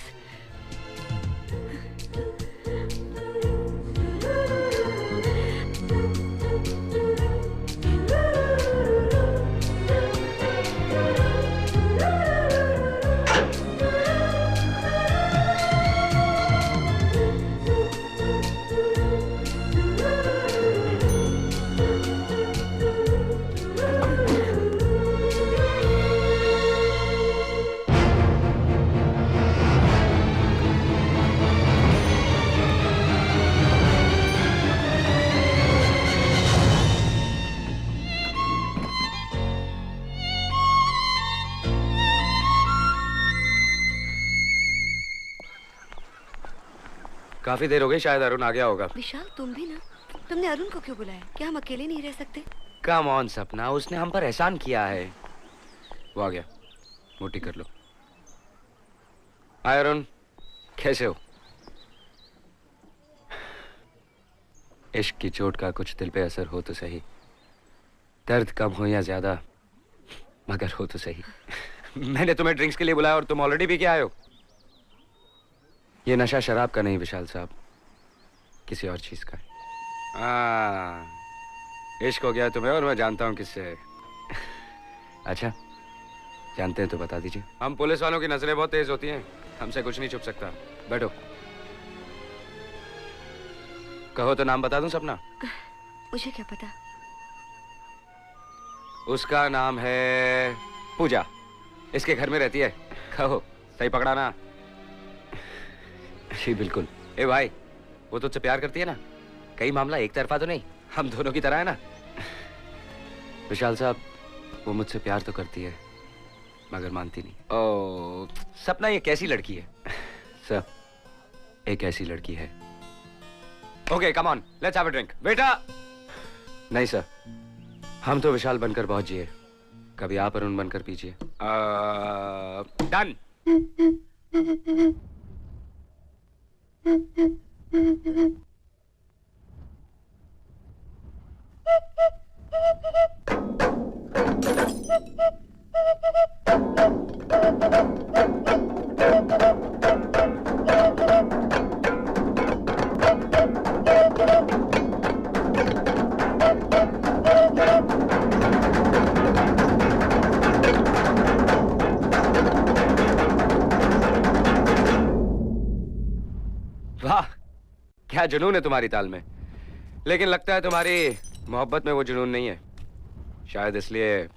काफी देर हो गई, शायद अरुण आ गया होगा। विशाल तुम भी ना, तुमने अरुण को क्यों बुलाया? क्या हम अकेले नहीं रह सकते? कम ऑन सपना, उसने हम पर एहसान किया है। वो आ गया, मोटी कर लो। हाय अरुण, कैसे हो? इश्क की चोट का कुछ दिल पे असर हो तो सही, दर्द कम हो या ज्यादा, मगर हो तो सही। मैंने तुम्हें ड्रिंक्स के लिए बुलाया और तुम ऑलरेडी पी के आए हो। ये नशा शराब का नहीं विशाल साहब, किसी और चीज का है। इश्क हो गया तुम्हें और मैं जानता हूं किससे। अच्छा, जानते हैं तो बता दीजिए। हम पुलिस वालों की नजरें बहुत तेज होती हैं, हमसे कुछ नहीं छुप सकता। बैठो। कहो तो नाम बता दूं सपना? मुझे क्या पता। उसका नाम है पूजा, इसके घर में रहती है। कहो, सही पकड़ा ना? जी बिल्कुल। ए भाई, वो तुझसे प्यार करती है ना? कहीं मामला एक तरफा तो नहीं, हम दोनों की तरह है ना? विशाल साहब, वो मुझसे प्यार तो करती है मगर मानती नहीं। ओ सपना, ये कैसी लड़की है? सर, एक ऐसी लड़की है। Okay come on, let's have a drink. बेटा नहीं सर, हम तो विशाल बनकर बहुत जिए, कभी आप अरुण बनकर पीजिए। डन। वाह, क्या जुनून है तुम्हारी ताल में। लेकिन लगता है तुम्हारी मोहब्बत में वो जुनून नहीं है, शायद इसलिए।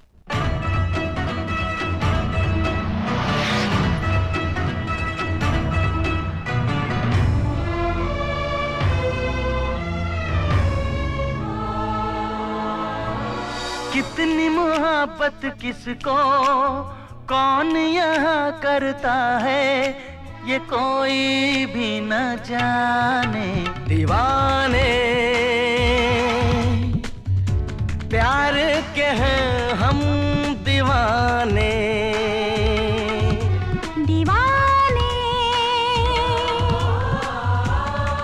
कितनी मोहब्बत किसको कौन यहाँ करता है, ये कोई भी न जाने। दीवाने प्यार के हैं हम दीवाने, दीवाने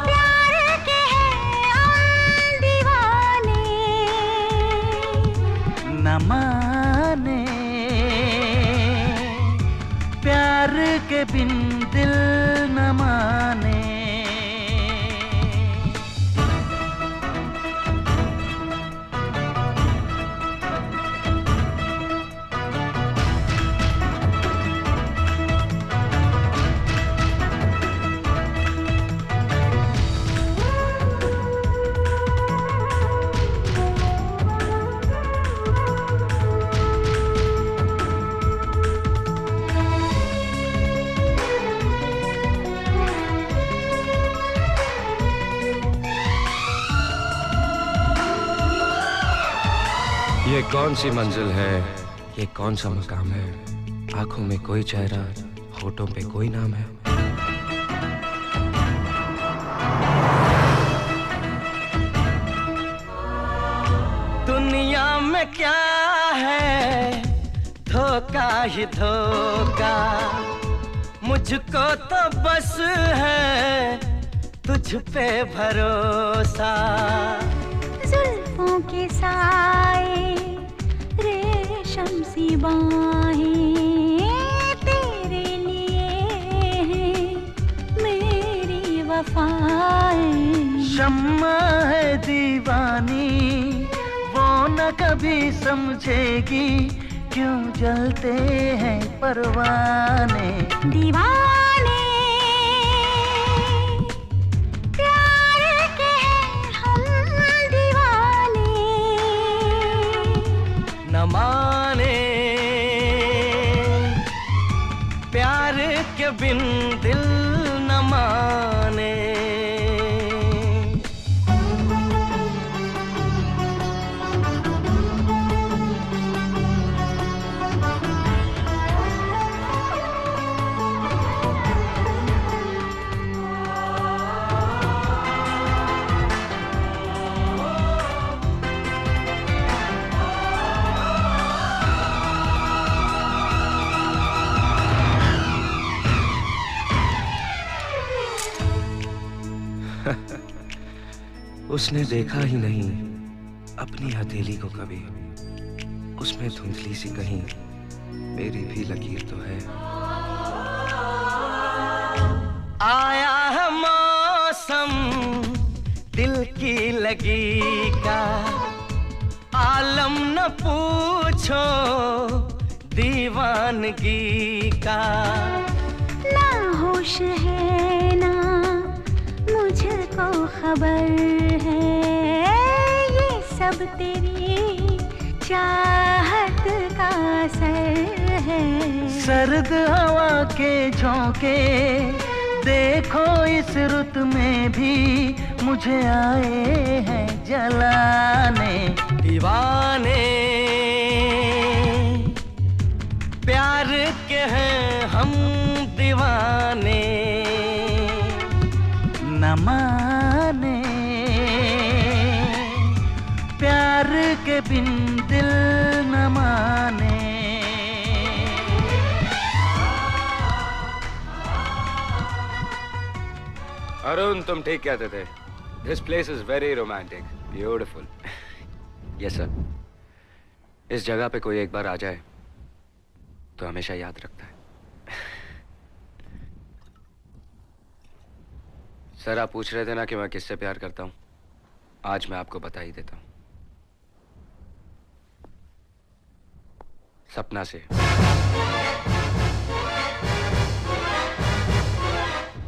प्यार के हैं हम दीवाने। न माने प्यार के बिन दिल न माने। ये कौन सी मंजिल है, ये कौन सा मकाम है, आंखों में कोई चेहरा, होठों पे कोई नाम है। दुनिया में क्या है धोखा ही धोखा, मुझको तो बस है तुझ पे भरोसा। जुल्फों के साए रेशम सी बाहें तेरे लिए हैं मेरी वफाएं। शम्मा है दीवानी वो न कभी समझेगी, क्यों जलते हैं परवाने। दीवाने प्यार के हैं हम दीवाने। न माने प्यार के बिन दिल न माने। उसने देखा ही नहीं अपनी हथेली को कभी, उसमें धुंधली सी कहीं मेरी भी लकीर तो है। आया है मौसम दिल की लगी का, आलम न पूछो दीवानगी का। ना होश है ना मुझको खबर है, ये सब तेरी चाहत का असर है। सर्द हवा के झोंके देखो इस रुत में भी मुझे आए हैं जलाने। दीवाने प्यार के हैं हम दीवाने, न माने प्यार के बिन दिल न माने। अरुण, तुम ठीक कहते थे। This place is very romantic, beautiful. Yes sir, इस जगह पे कोई एक बार आ जाए तो हमेशा याद रखता है। सर, आप पूछ रहे थे ना कि मैं किससे प्यार करता हूं। आज मैं आपको बता ही देता हूं। सपना से।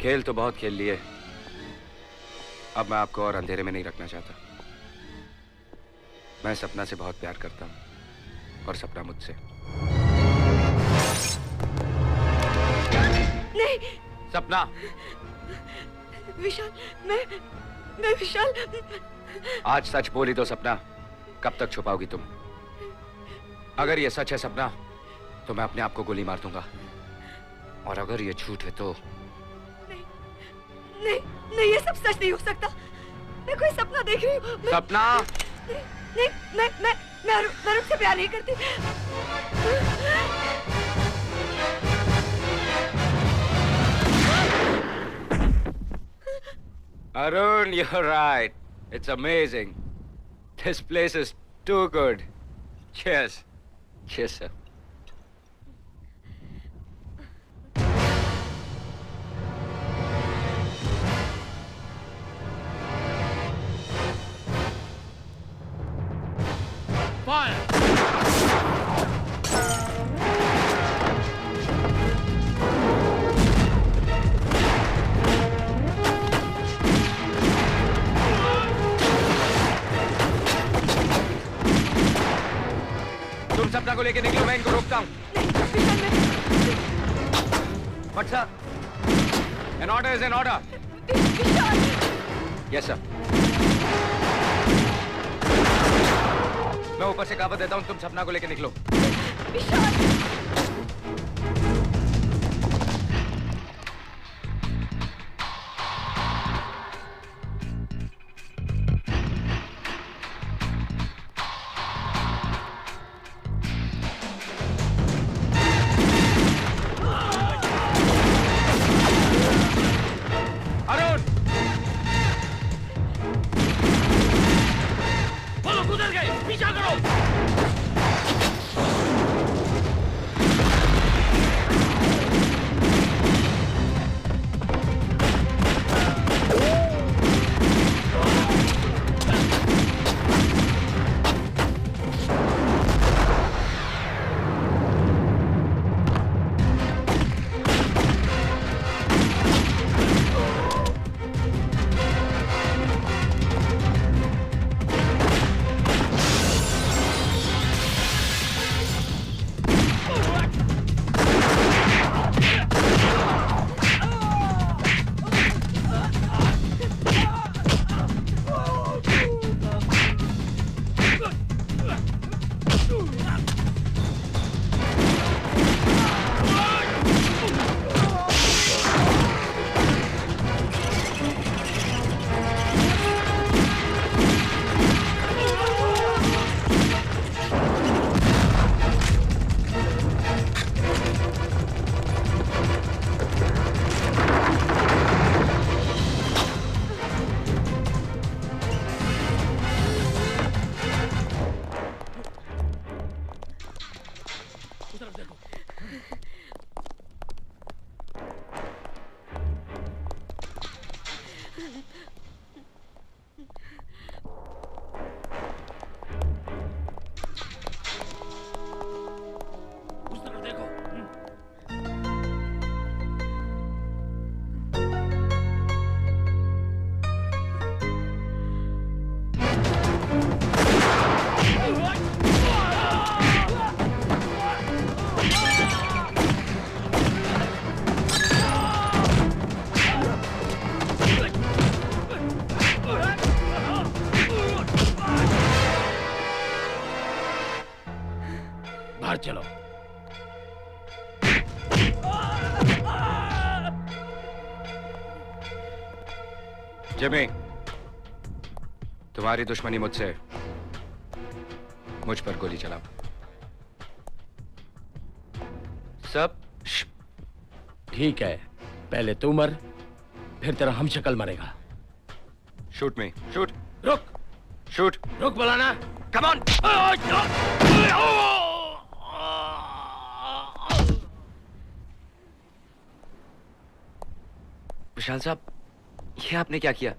खेल तो बहुत खेल लिए, अब मैं आपको और अंधेरे में नहीं रखना चाहता। मैं सपना से बहुत प्यार करता हूं और सपना मुझसे। नहीं सपना। विशाल, मैं विशाल। आज सच बोली तो सपना, कब तक छुपाओगी तुम? अगर ये सच है सपना, तो मैं अपने आप को गोली मार दूंगा, और अगर ये झूठ है तो नहीं, ये सब सच नहीं हो सकता। मैं कोई सपना देख रही हूँ। सपना। नहीं, मैं अरुण से प्यार नहीं करती। Arun, you're right. It's amazing. This place is too good. Cheers. Cheers, sir. Fire! तुम सपना को लेके निकलो, मैं इनको रोकता हूँ। But sir, an order is an order. Yes sir. मैं ऊपर से कहावत देता हूँ, तुम सपना को लेके निकलो। बाहर चलो। जिमी, तुम्हारी दुश्मनी मुझसे, मुझ पर गोली चलाओ। सब ठीक है, पहले तू मर, फिर तेरा हम शक्ल मरेगा। शूट में, शूट। रुक, शूट। रुक बोलाना। Come on. विशाल साहब, ये आपने क्या किया?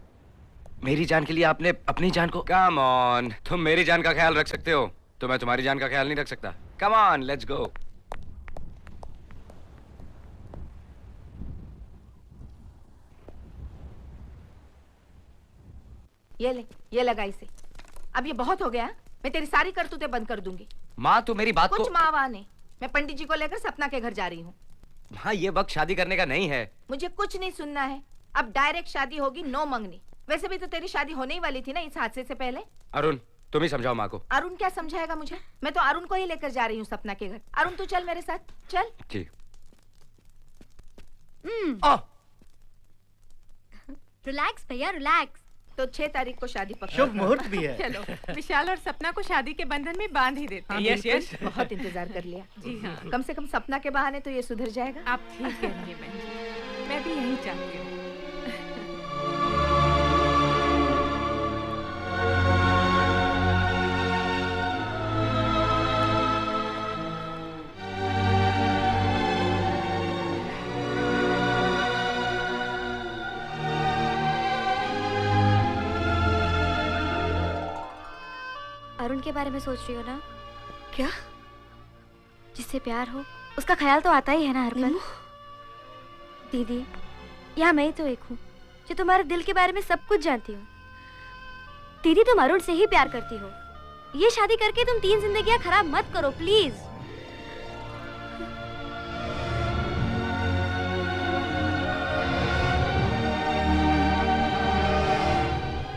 मेरी जान के लिए आपने अपनी जान को। कम ऑन, तुम मेरी जान का ख्याल रख सकते हो तो मैं तुम्हारी जान का ख्याल नहीं रख सकता। Come on, let's go. ये लगा इसे। अब ये बहुत हो गया, मैं तेरी सारी करतूतें बंद कर दूंगी। माँ, तो मेरी बात कुछ को। माँ वहाँ नहीं, मैं पंडित जी को लेकर सपना के घर जा रही हूँ। हाँ, ये वक्त शादी करने का नहीं है। मुझे कुछ नहीं सुनना है, अब डायरेक्ट शादी होगी, नो मंगनी। वैसे भी तो तेरी शादी होने ही वाली थी ना इस हादसे से पहले। अरुण, तुम ही समझाओ माँ को। अरुण क्या समझाएगा मुझे? मैं तो अरुण को ही लेकर जा रही हूँ सपना के घर। अरुण तू चल मेरे साथ, चल। ठीक। रिलैक्स भैया, रिलैक्स। तो 6 तारीख को शादी पक्का। शुभ मुहूर्त भी है। चलो विशाल और सपना को शादी के बंधन में बांध ही देते हैं। यस यस, बहुत इंतजार कर लिया। जी हाँ, कम से कम सपना के बहाने तो ये सुधर जाएगा। आप ठीक कह रही हैं बहन जी, मैं भी यही चाहती हूँ। अरुण के बारे में सोच रही हो ना? क्या? जिससे प्यार हो उसका ख्याल तो आता ही है ना हर पल। दीदी, यहाँ मैं ही तो एक हूँ जो तुम्हारे दिल के बारे में सब कुछ जानती हूँ। दीदी, तुम अरुण से ही प्यार करती हो। ये शादी करके तुम 3 जिंदगियां खराब मत करो प्लीज।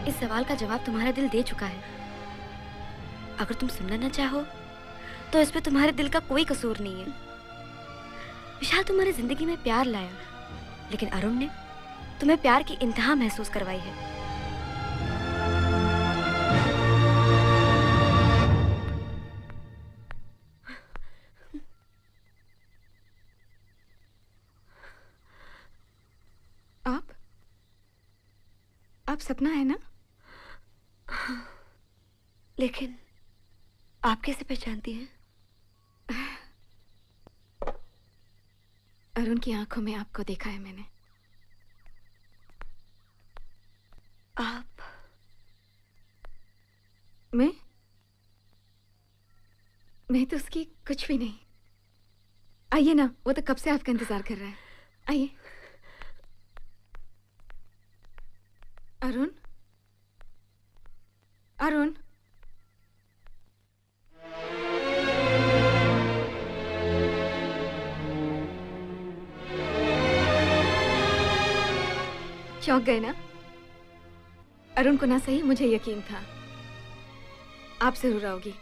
इस सवाल का जवाब तुम्हारा दिल दे चुका है। अगर तुम सुनना ना चाहो तो इस पे तुम्हारे दिल का कोई कसूर नहीं है। विशाल तुम्हारी जिंदगी में प्यार लाया, लेकिन अरुण ने तुम्हें प्यार की इंतहा महसूस करवाई है। आप सपना है ना? लेकिन आप कैसे पहचानती हैं? अरुण की आंखों में आपको देखा है मैंने। आप? मैं तो उसकी कुछ भी नहीं। आइए ना, वो तो कब से आपका इंतजार कर रहा है। आइए। अरुण, अरुण, चौंक गए ना? अरुण को ना सही मुझे यकीन था आप जरूर आओगी।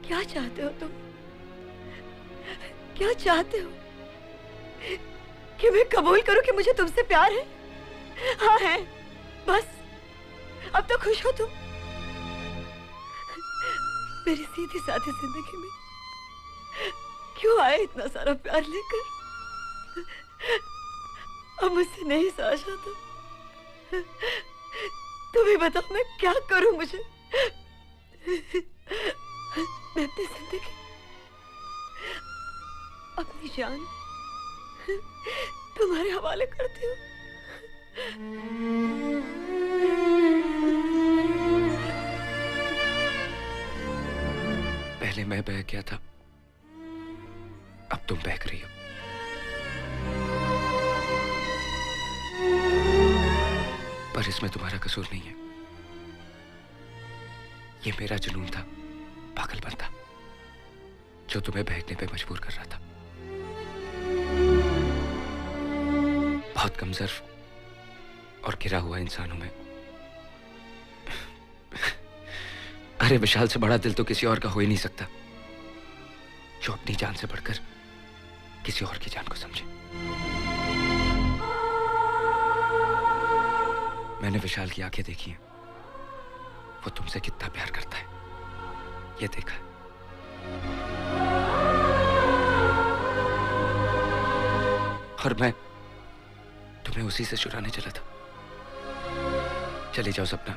क्या चाहते हो तुम? क्या चाहते हो? कि मैं कबूल करूं कि मुझे तुमसे प्यार है? हाँ है, बस अब तो खुश हो तुम? मेरी सीधी सादी जिंदगी में क्यों आए इतना सारा प्यार लेकर? अब मुझसे नहीं सहा जाता। तुम ही बताओ मैं क्या करूं? मुझे मैं अपनी जिंदगी, अपनी जान तुम्हारे हवाले करती हूँ। पहले मैं बह गया था, अब तुम बहक रही हो। पर इसमें तुम्हारा कसूर नहीं है। ये मेरा जुनून था, पागलपन था, जो तुम्हें बहकने पे मजबूर कर रहा था। बहुत कमजोर और गिरा हुआ इंसान हूं मैं। अरे विशाल से बड़ा दिल तो किसी और का हो ही नहीं सकता, जो अपनी जान से बढ़कर किसी और की जान को समझे। मैंने विशाल की आंखें देखी हैं, वो तुमसे कितना प्यार करता है ये देखा है। और मैं तुम्हें उसी से चुराने चला था। चली जाओ सपना,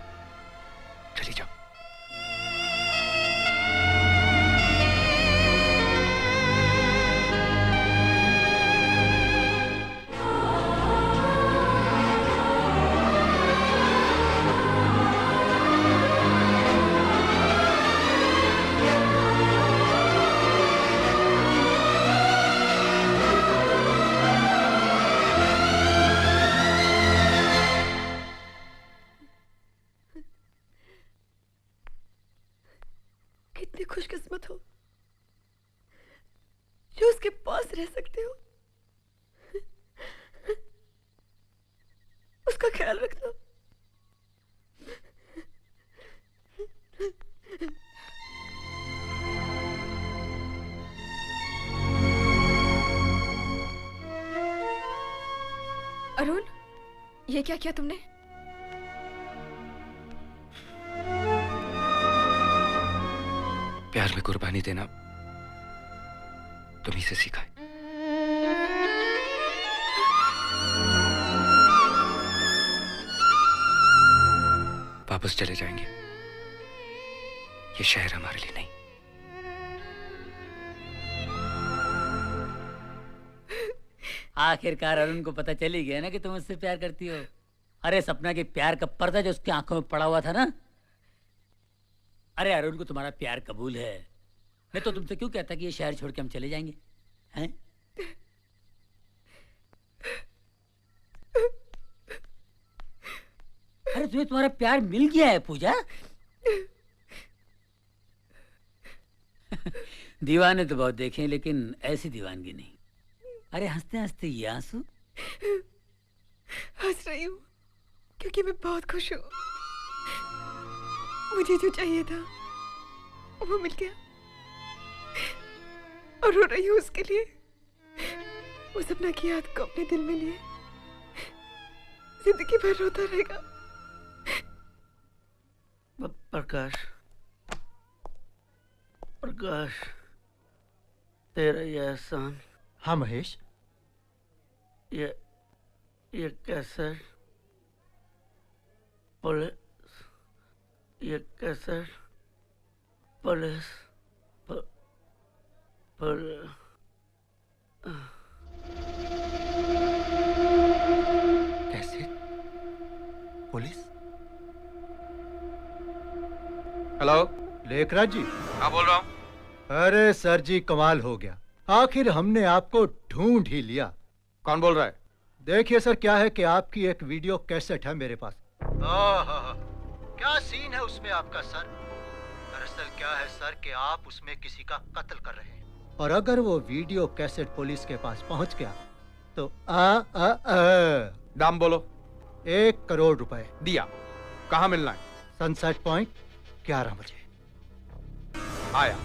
चली जाओ। कितनी खुशकिस्मत हो जो उसके पास रह सकते हो। उसका ख्याल रखना। अरुण, ये क्या किया तुमने? प्यार में कुर्बानी देना तुम्हीं से सीखा है। वापस चले जाएंगे, ये शहर हमारे लिए नहीं। आखिरकार अरुण को पता चल ही गया ना कि तुम उससे प्यार करती हो। अरे सपना के प्यार का पर्दा जो उसकी आंखों में पड़ा हुआ था ना। अरे अरुण को तुम्हारा प्यार कबूल है, मैं तो तुमसे क्यों कहता कि ये शहर छोड़ के हम चले जाएंगे, हैं? अरे तुम्हें तुम्हारा प्यार मिल गया है पूजा। दीवाने तो बहुत देखे लेकिन ऐसी दीवानगी नहीं। अरे हंसते हंसते ये आंसू। हंस रही हूँ क्योंकि मैं बहुत खुश हूँ। मुझे जो चाहिए था वो मिल गया और रो रही हूँ उसके लिए। वो सपना की याद को अपने दिल में लिए जिंदगी भर रोता रहेगा। प्रकाश, प्रकाश, तेरा ये एहसान। हाँ महेश, ये कैसेट पुलिस, ये कैसेट पुलिस कैसे पुलिस? हेलो, लेखराज जी। हाँ बोल रहा हूँ। अरे सर जी कमाल हो गया, आखिर हमने आपको ढूंढ ही लिया। कौन बोल रहा है? देखिए सर, क्या है कि आपकी एक वीडियो कैसेट है मेरे पास। क्या सीन है उसमें आपका सर? दरअसल क्या है सर कि आप उसमें किसी का कत्ल कर रहे हैं, और अगर वो वीडियो कैसेट पुलिस के पास पहुंच गया तो दाम बोलो। 1 करोड़ रुपए। दिया। कहाँ मिलना है? सनसेट पॉइंट 11 बजे। आया।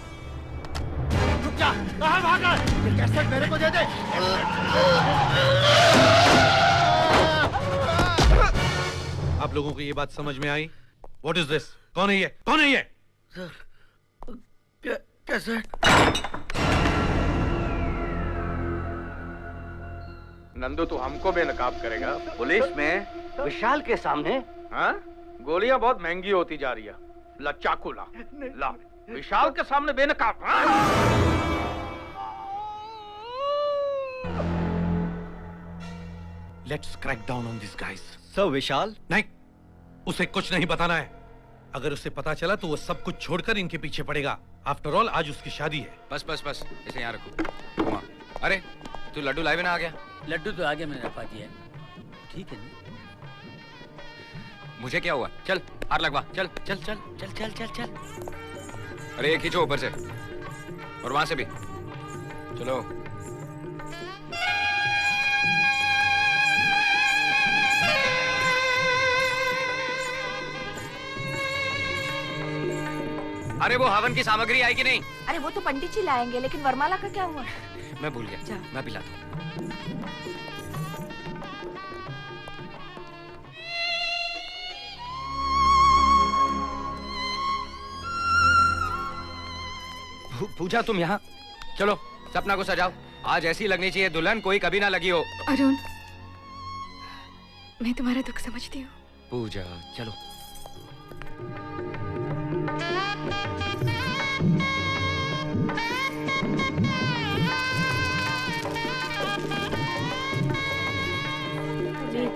रुक जा, कहाँ भागा? ये कैसेट मेरे को दे दे। आप लोगों को ये बात समझ में आई? What is this? कौन है ये? कौन है ये? Sir, cassette. नंदू, तू हमको बेनकाब करेगा? पुलिस में विशाल के सामने? हाँ? गोलियां बहुत महंगी होती जा रही है। ला चाकू ला। ला। विशाल के सामने बेनकाब। Let's crack down on these guys. So विशाल? नहीं, उसे कुछ नहीं बताना है। अगर उसे पता चला तो वो सब कुछ छोड़कर इनके पीछे पड़ेगा। आफ्टर ऑल आज उसकी शादी है। बस बस बस, इसे यहाँ रखो। घुमा। अरे तू लड्डू लाए बिना आ गया? लड्डू तो आगे मैंने रखवा दिया है। ठीक है ना? मुझे क्या हुआ? चल हार लगवा, चल चल चल चल चल चल चल। अरे ये खींचो ऊपर से और वहां से भी। चलो। अरे वो हवन की सामग्री आई कि नहीं? अरे वो तो पंडित जी लाएंगे, लेकिन वरमाला का क्या हुआ? मैं भूल गया, मैं पिलाता हूँ। पूजा तुम यहाँ? चलो सपना को सजाओ, आज ऐसी लगनी चाहिए दुल्हन कोई कभी ना लगी हो। अरुण, मैं तुम्हारा दुख समझती हूँ। पूजा चलो।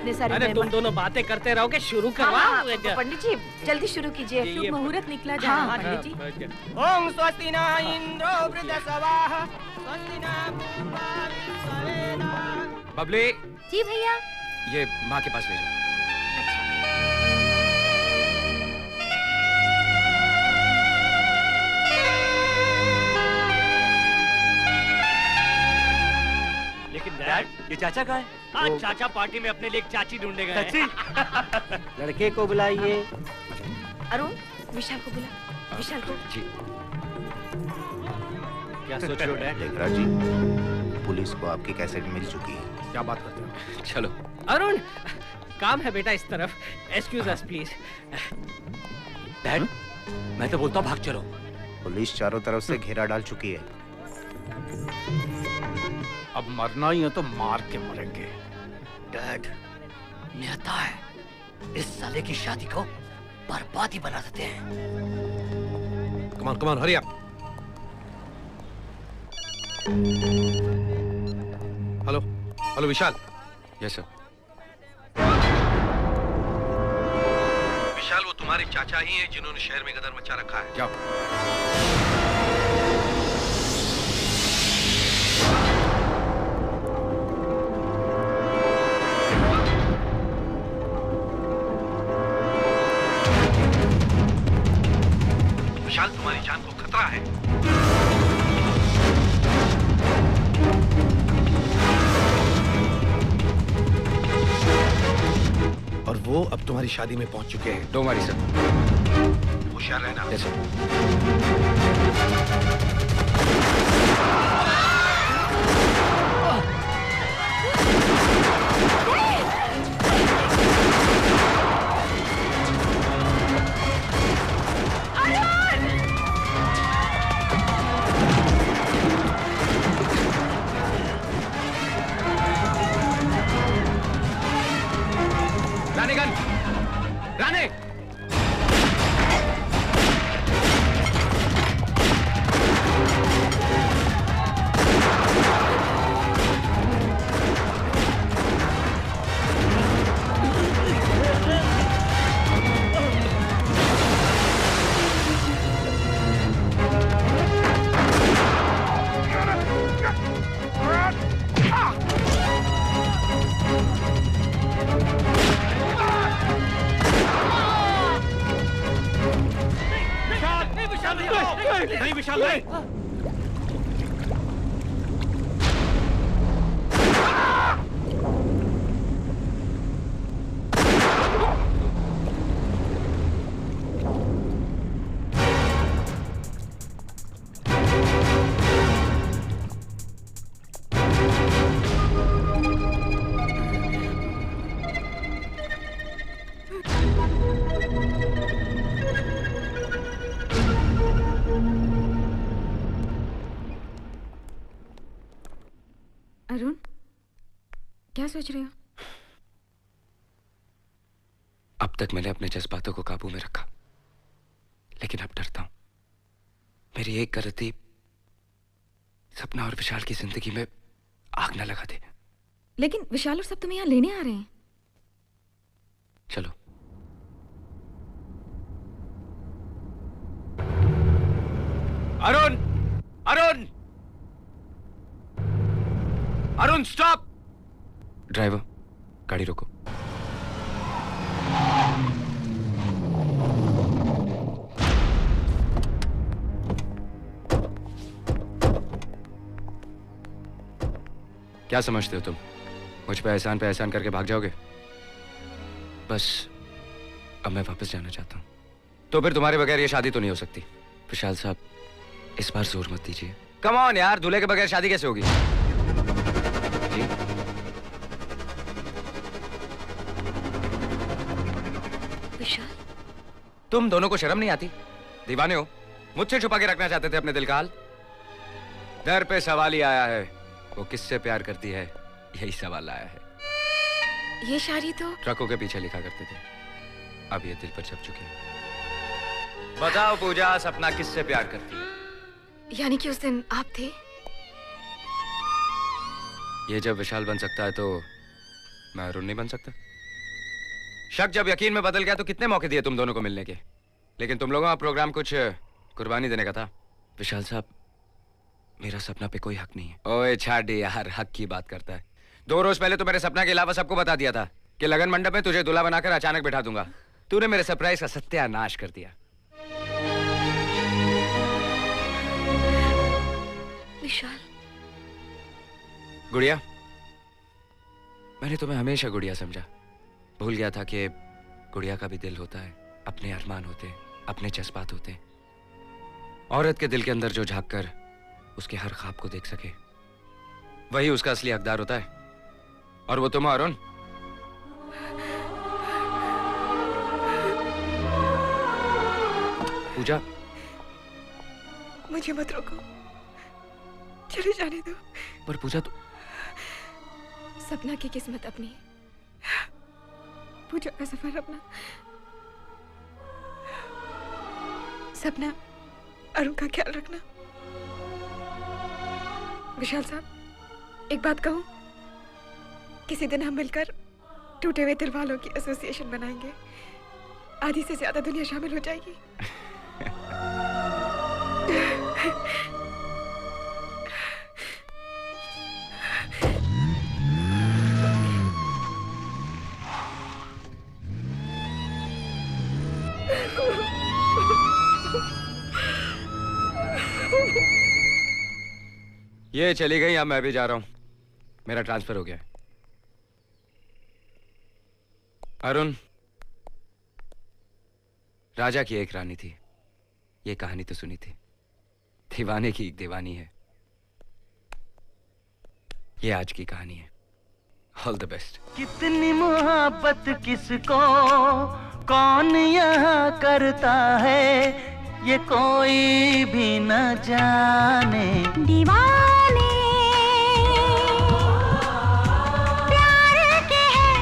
इतने सारे अरे तुम दोनों बातें करते रहोगे, शुरू करवाओ। तो पंडित जी जल्दी शुरू कीजिए। ये मुहूर्त निकला जा रहा है पंडित जी। ओम स्वस्ति न इंद्रो वृद्धसवाः स्वस्ति न पूर्वा विश्ववेदा। बबली। जी भैया। ये माँ के पास ले जाओ। लेकिन डैड, ये चाचा कहाँ है? आज चाचा पार्टी में अपने लिए एक चाची ढूंढने गए। सच्ची? लड़के को बुलाइए। अरुण, विशाल को बुला। विशाल को। जी। क्या सोच रहे हो डैड? लेखराज जी, पुलिस को आपकी कैसेट मिल चुकी है। क्या बात करते हो? चलो। अरुण, काम है बेटा इस तरफ। Excuse us please. डैड, मैं तो बोलता हूँ भाग चलो। पुलिस चारों तरफ से घेरा डाल चुकी है। अब मरना ही है तो मार के मरेंगे। डैड, न्याता है, इस साले की शादी को बर्बादी बना देते हैं। Come on come on, hurry up. Hello hello Vishal. Yes sir. Vishal, वो तुम्हारे चाचा ही हैं जिन्होंने शहर में गदर मचा रखा है। जाओ। विशाल, तुम्हारी जान को खतरा है। और वो अब तुम्हारी शादी में पहुंच चुके हैं। Don't worry sir. होशियार रहना। Yes sir. राने गन, राने। नहीं विशाल, नहीं। अरुण, क्या सोच रहे हो? अब तक मैंने अपने जज्बातों को काबू में रखा, लेकिन अब डरता हूं मेरी एक गलती सपना और विशाल की जिंदगी में आग न लगा दे। लेकिन विशाल और सब तुम्हें यहाँ लेने आ रहे हैं। चलो। अरुण, अरुण, अरुण स्टॉप। ड्राइवर, गाड़ी रोको। क्या समझते हो तुम? मुझ पे एहसान करके भाग जाओगे? बस अब मैं वापस जाना चाहता हूँ। तो फिर तुम्हारे बगैर ये शादी तो नहीं हो सकती। विशाल साहब, इस बार जोर मत दीजिए। कम ऑन यार, दूल्हे के बगैर शादी कैसे होगी? जी? विशाल, तुम दोनों को शर्म नहीं आती? दीवाने हो? मुझसे छुपा के रखना चाहते थे अपने दिल का हाल? दर पे सवाल ही आया है, वो किससे प्यार करती है, यही सवाल आया है। ये शायरी तो ट्रकों के पीछे लिखा करते थे, अब ये दिल पर छप चुके हैं। बताओ पूजा, सपना किससे प्यार करती है? यानी कि उस दिन आप थे? ये जब विशाल बन सकता है तो मैं अरुण नहीं बन सकता? शक जब यकीन में बदल गया तो कितने मौके दिए तुम दोनों को मिलने के, लेकिन तुम लोगों का प्रोग्राम कुछ कुर्बानी देने का था। विशाल साहब, मेरा सपना पे कोई हक नहीं है। ओए छाड़ी यार, हक की बात करता है। 2 रोज पहले तो मेरे सपना के अलावा सबको बता दिया था कि लगन मंडप में तुझे दूल्हा बनाकर अचानक बिठा दूंगा। तूने मेरे सरप्राइज का सत्यानाश कर दिया। विशाल, गुड़िया, मैंने तुम्हें हमेशा गुड़िया समझा। भूल गया था कि गुड़िया का भी दिल होता है, अपने अरमान होते हैं, अपने जज्बात होते हैं। औरत के दिल के अंदर जो झांक कर उसके हर ख्वाब को देख सके, वही उसका असली हकदार होता है। और वो तुम अरुण। पूजा, मुझे मत रोको, चले जाने दो। पर पूजा तो सपना की किस्मत अपनी, पूजा का सफर अपना। सपना, अरुण का ख्याल रखना। विशाल साहब, एक बात कहूं, किसी दिन हम मिलकर टूटे हुए दिल वालों की एसोसिएशन बनाएंगे। आधी से ज्यादा दुनिया शामिल हो जाएगी। ये चली गई, अब मैं भी जा रहा हूं। मेरा ट्रांसफर हो गया है। अरुण, राजा की एक रानी थी, ये कहानी तो सुनी थी। दीवाने की एक दीवानी है, ये आज की कहानी है। All the best. कितनी मोहब्बत किसको कौन यहाँ करता है, ये कोई भी न जाने।